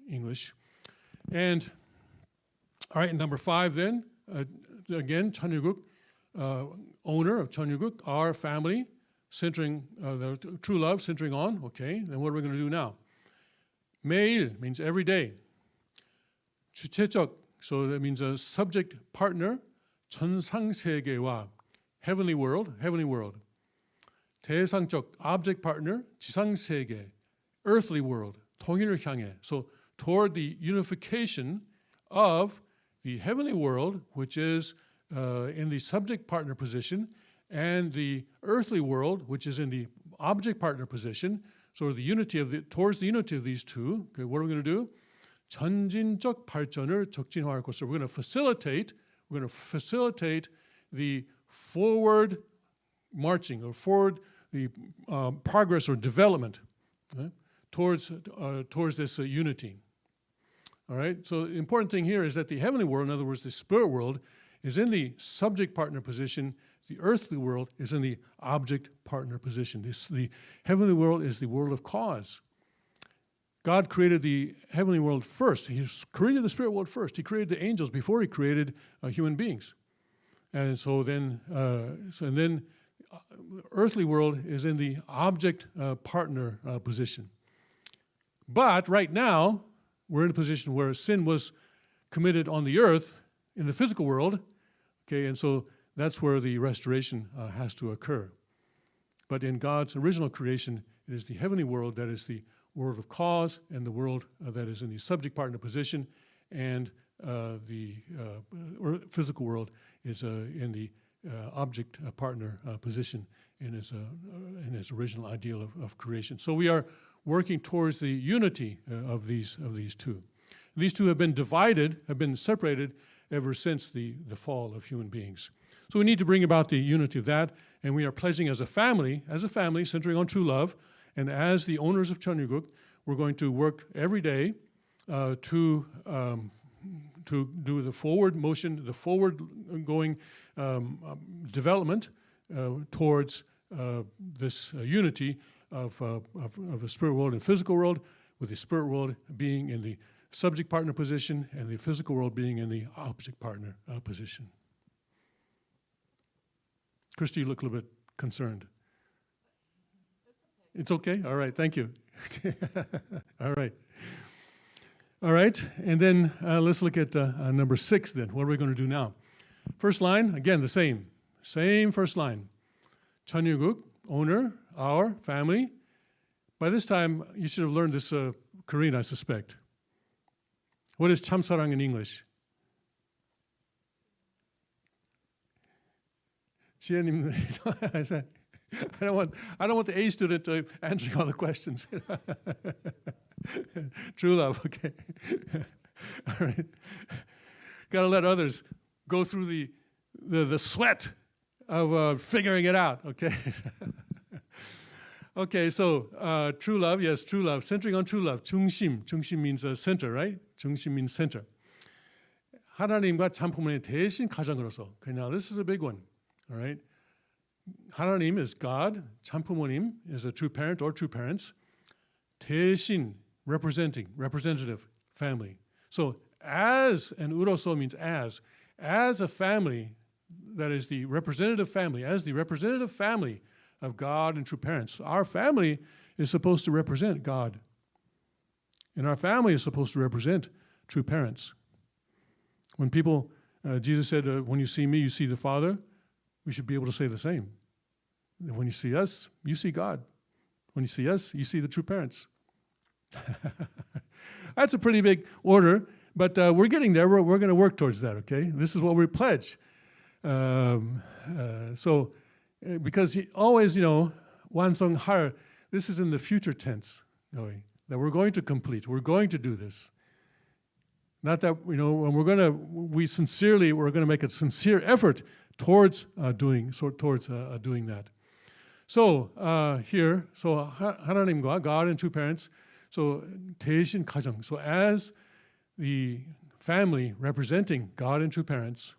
English. And all right, number 5 then, again, Cheonryuk, owner of Cheonryuk, our family, centering the true love, centering on. Okay, then what are we going to do now? 매일 means every day. 주체적, so that means a subject partner. 천상세계와 heavenly world. 대상적, object partner. 지상세계, earthly world. 통일을 향해. So toward the unification of the heavenly world, which is in the subject partner position, and the earthly world, which is in the object partner position. So towards the unity of these two, okay, what are we going to do? 전진적 발전을 촉진할 것을. We're going to facilitate the forward marching, or forward the progress or development towards this unity. All right. So the important thing here is that the heavenly world, in other words, the spirit world, is in the subject partner position. The earthly world is in the object partner position. The heavenly world is the world of cause. God created the heavenly world first. He created the spirit world first. He created the angels before he created human beings. And so then, the earthly world is in the object partner position. But right now, we're in a position where sin was committed on the earth, in the physical world. Okay, and so that's where the restoration has to occur. But in God's original creation, it is the heavenly world that is the world of cause, and the world that is in the subject partner position, and the physical world is in the object partner position in its original ideal of creation. So we are working towards the unity of these two. These two have been divided, have been separated ever since the fall of human beings. So we need to bring about the unity of that, and we are pledging as a family, centering on true love, and as the owners of Cheonryuk, we're going to work every day to do the forward motion, the forward-going development towards this unity of the spirit world and physical world, with the spirit world being in the subject partner position and the physical world being in the object partner position. Christy, you look a little bit concerned. It's okay? All right, thank you. All right. All right, and then let's look at number 6 then. What are we going to do now? First line, again, the same. Same first line. Cheonryuk, owner, our, family. By this time, you should have learned this Korean, I suspect. What is 참사랑 in English? 지혜님, I don't want the A student answering all the questions. True love, okay. All right. Got to let others go through the sweat of figuring it out, okay? Okay, so true love, yes, true love. Centering on true love. 중심, 중심 means center, right? 중심 means center. 하나님과 참부모님 대신 가정으로서. Okay, now this is a big one, all right? 하나님 is God. 참부모님 is a true parent or true parents. 대신, representing, representative family. So as, and 우로서 means as a family that is the representative family, as the representative family of God and true parents. Our family is supposed to represent God. And our family is supposed to represent true parents. When people, Jesus said, when you see me, you see the Father, we should be able to say the same. When you see us, you see God. When you see us, you see the true parents. That's a pretty big order, but we're getting there. We're going to work towards that, okay? This is what we pledge. So, because he always, 완성할, this is in the future tense, that we're going to complete, we're going to do this. Not that, when we're going to make a sincere effort towards doing that. So here, so 하나님과 God and true parents, so 대신 가정, so as the family representing God and true parents,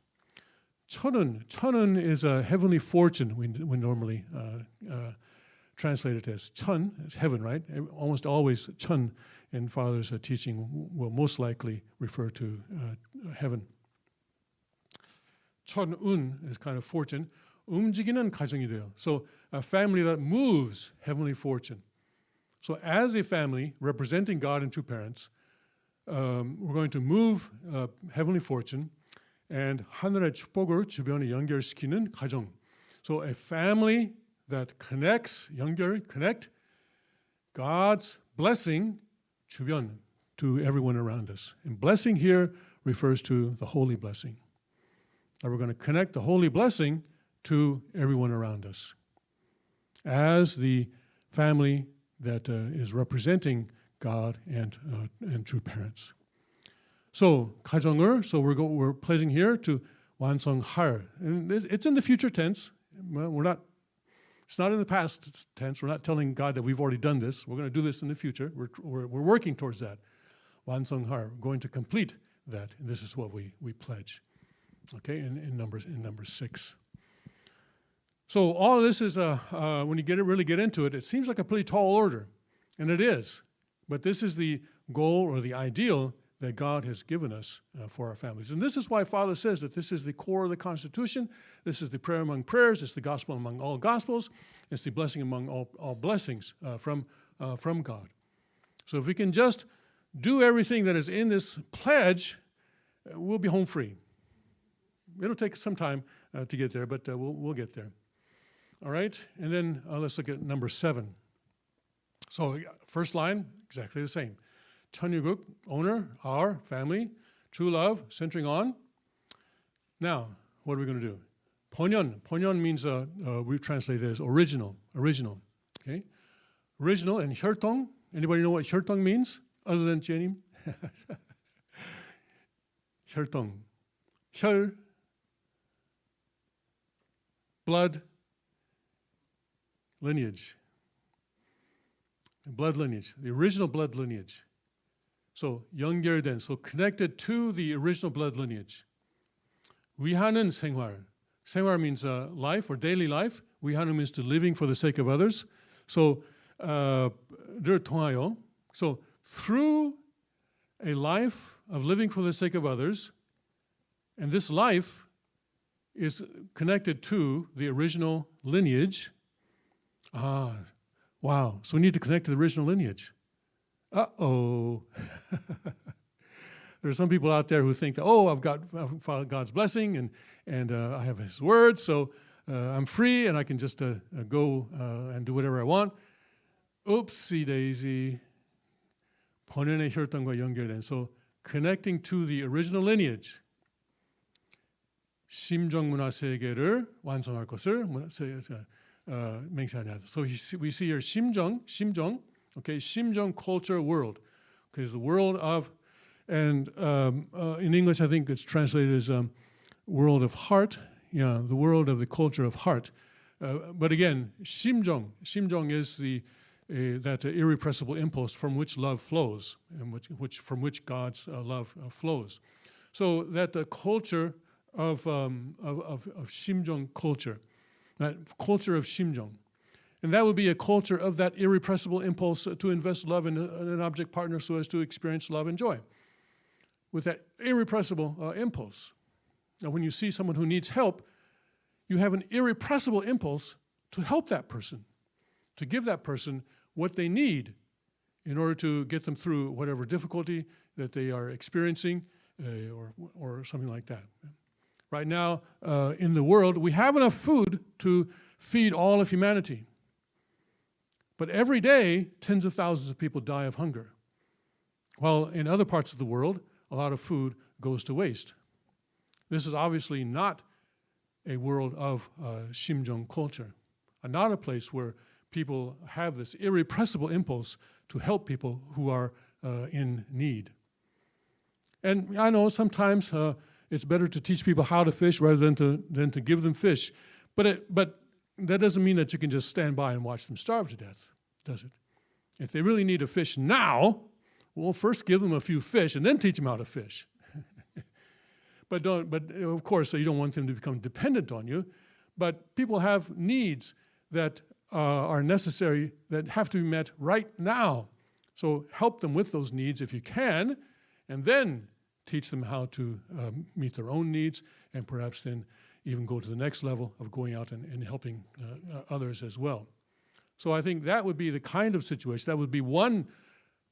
천은 is a heavenly fortune. We normally translate it as 천, it's heaven, right? Almost always 천 in Father's teaching will most likely refer to heaven. 천운 is kind of fortune. 움직이는 가정이 돼요. So a family that moves heavenly fortune. So as a family representing God and true parents, we're going to move heavenly fortune and 하늘의 축복을 주변에 연결시키는 가정. So a family that connect God's blessing 주변, to everyone around us. And blessing here refers to the holy blessing. And we're going to connect the holy blessing to everyone around us as the family that is representing God and true parents. So 가정을, so we're pledging here to 완성할. And it's in the future tense. It's not in the past tense. We're not telling God that we've already done this. We're going to do this in the future. We're working towards that. 완성할. We're going to complete that. And this is what we pledge. Okay, in number 6. So all of this is when you really get into it, it seems like a pretty tall order, and it is. But this is the goal or the ideal that God has given us for our families. And this is why Father says that this is the core of the Constitution. This is the prayer among prayers. It's the gospel among all gospels. It's the blessing among all blessings from God. So if we can just do everything that is in this pledge, we'll be home free. It'll take some time to get there, but we'll get there. All right, and then let's look at number 7. So first line, exactly the same. 천유국, owner, our, family, true love, centering on. Now, what are we going to do? 번연 means, we translate it as original, okay? Original, and 혈통, Anybody know what 혈통 means other than 지혜님? 혈통. 혈, blood, lineage. Blood lineage, the original blood lineage. So 연결된, so connected to the original blood lineage. 위하는 생활. 생활 means life or daily life. 위하는 means to living for the sake of others. So 를 통하여. So through a life of living for the sake of others, and this life is connected to the original lineage. Wow. So we need to connect to the original lineage. Uh-oh. There are some people out there who think that, I've got God's blessing and I have His word, so I'm free and I can just go and do whatever I want. Oopsie daisy. 본연의 혈통과 연결된. So connecting to the original lineage. 심정 문화 세계를 완성할 것을 맹세하냐. So we see here 심정, okay, 심정 culture world, because the world of, and in English I think it's translated as world of heart, the world of the culture of heart. But again, 심정 is that irrepressible impulse from which love flows, and from which God's love flows. So that the culture of 심정 culture, that culture of 심정. And that would be a culture of that irrepressible impulse to invest love in an object partner so as to experience love and joy. With that irrepressible impulse. Now when you see someone who needs help, you have an irrepressible impulse to help that person, to give that person what they need in order to get them through whatever difficulty that they are experiencing or something like that. Right now, in the world, we have enough food to feed all of humanity. But every day, tens of thousands of people die of hunger. While in other parts of the world, a lot of food goes to waste. This is obviously not a world of 심정 culture, not a place where people have this irrepressible impulse to help people who are in need. And I know sometimes it's better to teach people how to fish rather than to give them fish. But that doesn't mean that you can just stand by and watch them starve to death, does it? If they really need a fish now, well, first give them a few fish and then teach them how to fish. But of course, you don't want them to become dependent on you. But people have needs that are necessary, that have to be met right now. So help them with those needs if you can, and then teach them how to meet their own needs, and perhaps then even go to the next level of going out and helping others as well. So I think that would be the kind of situation, that would be one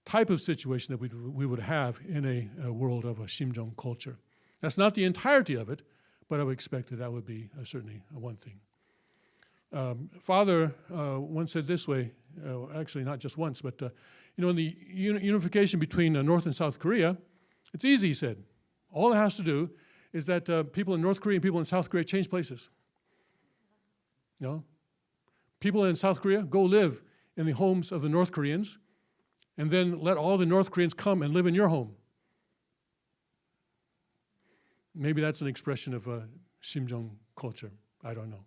type of situation that we would have in a world of a 심정 culture. That's not the entirety of it, but I would expect that would be certainly one thing. Father once said this way, actually not just once, but in the unification between North and South Korea, it's easy, he said. All it has to do is that people in North Korea and people in South Korea change places. People in South Korea go live in the homes of the North Koreans, and then let all the North Koreans come and live in your home. Maybe that's an expression of 심정 culture. I don't know.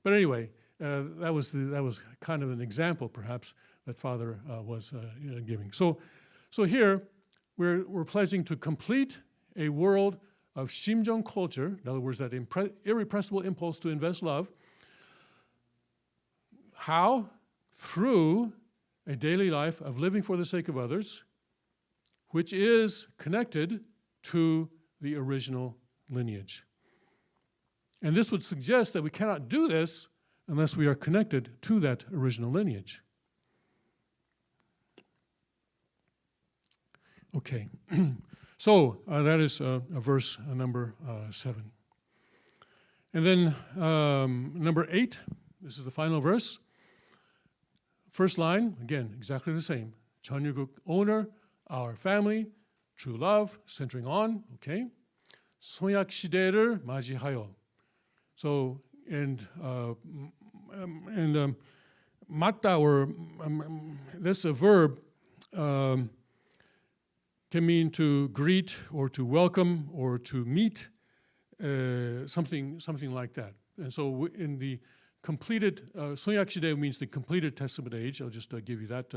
But anyway, that was kind of an example, perhaps, that Father was giving. So here we're pledging to complete a world of 심정 culture. In other words, that irrepressible impulse to invest love. How? Through a daily life of living for the sake of others, which is connected to the original lineage. And this would suggest that we cannot do this unless we are connected to that original lineage. Okay, so that is verse number 7. And then number 8, this is the final verse. First line, again, exactly the same. 전율국, owner, our family, true love, centering on, okay. 소약 시대를 맞이하여. So, and 맞다, or this a verb, can mean to greet or to welcome or to meet, something like that. And so in the completed, Sonyak means the completed Testament age. I'll just give you that.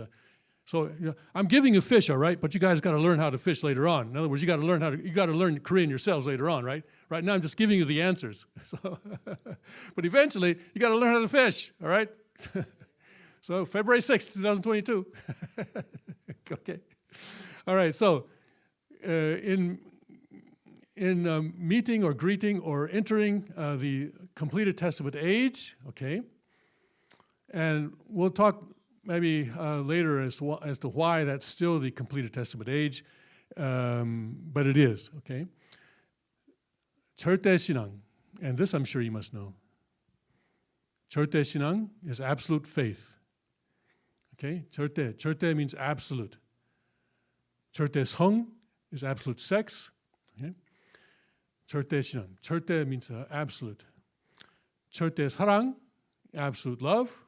So I'm giving you fish, all right, but you guys got to learn how to fish later on. In other words, you got to learn Korean yourselves later on, right? Right now I'm just giving you the answers. So, but eventually you got to learn how to fish, all right? So February 6th, 2022. Okay. All right. So in meeting or greeting or entering the completed Testament age, okay, and we'll talk maybe later as to why that's still the completed Testament age, but it is, okay. 절대신앙, and this I'm sure you must know. 절대신앙 is absolute faith. Okay, 절대 means absolute. 절대성 is absolute sex. Okay? 절대신앙, 절대 means absolute. 절대사랑, absolute love.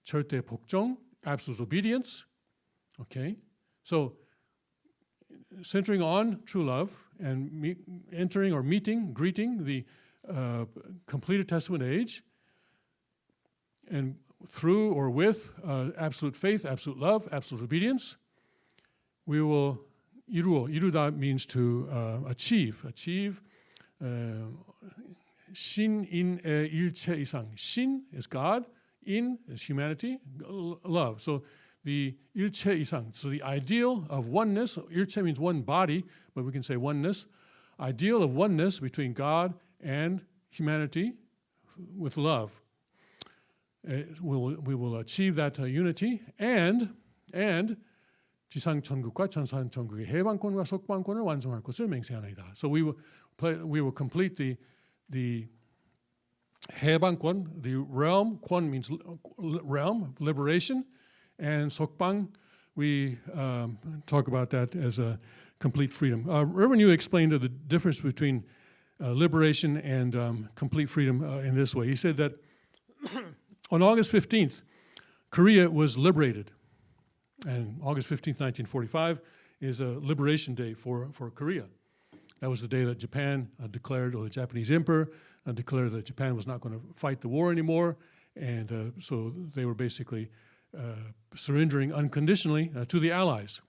절대복종, absolute obedience. Okay, so centering on true love and entering or greeting the completed Testament age, and through or with absolute faith, absolute love, absolute obedience, we will 이루다 means to achieve. 신인의 일체 이상. 신 is God, in is humanity, love. So the 일체 이상, so the ideal of oneness, 일체 means one body, but we can say oneness, ideal of oneness between God and humanity with love. We will achieve that unity, and 지상 천국과 천상 천국의 해방권과 속방권을 완성할 것을 맹세하나이다. So we will complete the 해방권, the realm. 권 means realm, liberation, and 속방, we talk about that as a complete freedom. Reverend Yu explained the difference between liberation and complete freedom in this way. He said that on August 15th, Korea was liberated. And August 15th, 1945 is a liberation day for Korea. That was the day that Japan declared, or the Japanese emperor declared that Japan was not going to fight the war anymore. And so they were basically surrendering unconditionally to the Allies.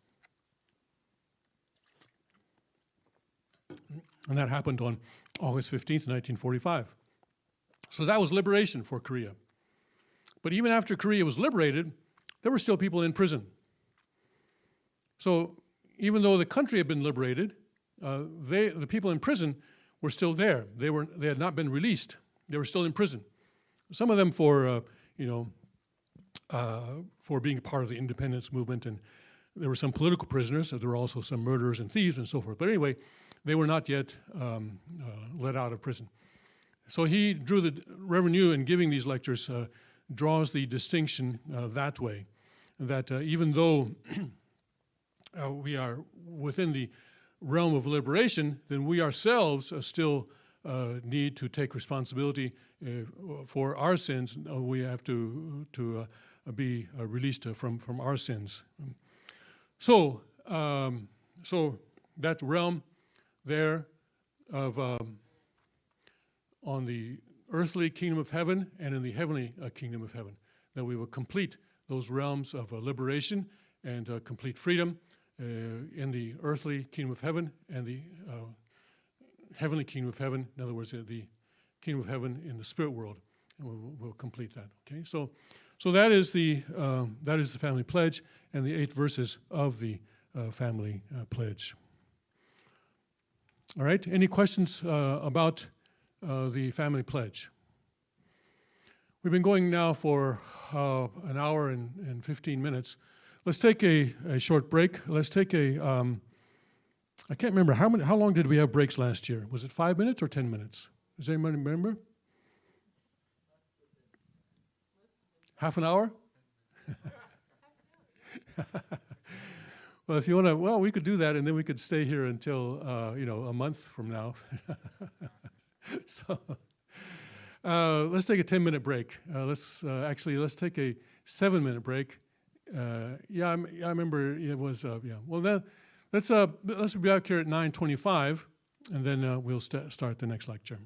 And that happened on August 15th, 1945. So that was liberation for Korea. But even after Korea was liberated, there were still people in prison. So even though the country had been liberated, the people in prison were still there. They had not been released. They were still in prison. Some of them for being a part of the independence movement, and there were some political prisoners. So there were also some murderers and thieves and so forth. But anyway, they were not yet let out of prison. So he drew Reverend Yu, in giving these lectures, draws the distinction that way, that even though we are within the realm of liberation, then we ourselves still need to take responsibility for our sins. We have to be released from our sins. So that realm there of on the earthly kingdom of heaven and in the heavenly kingdom of heaven, that we will complete those realms of liberation and complete freedom in the earthly kingdom of heaven and the heavenly kingdom of heaven. In other words, the kingdom of heaven in the spirit world, and we'll complete that. Okay, so that is the family pledge and the 8 verses of the family pledge. All right. Any questions about the family pledge? We've been going now for an hour and 15 minutes. Let's take a short break. Let's take I can't remember, how long did we have breaks last year? Was it 5 minutes or 10 minutes? Does anybody remember? Half an hour? Well, if you want to, we could do that, and then we could stay here until, a month from now. So, Let's take a 10-minute break. Let's take a 7-minute break. I remember it was Well, then let's be back here at 9:25, and then we'll start the next lecture.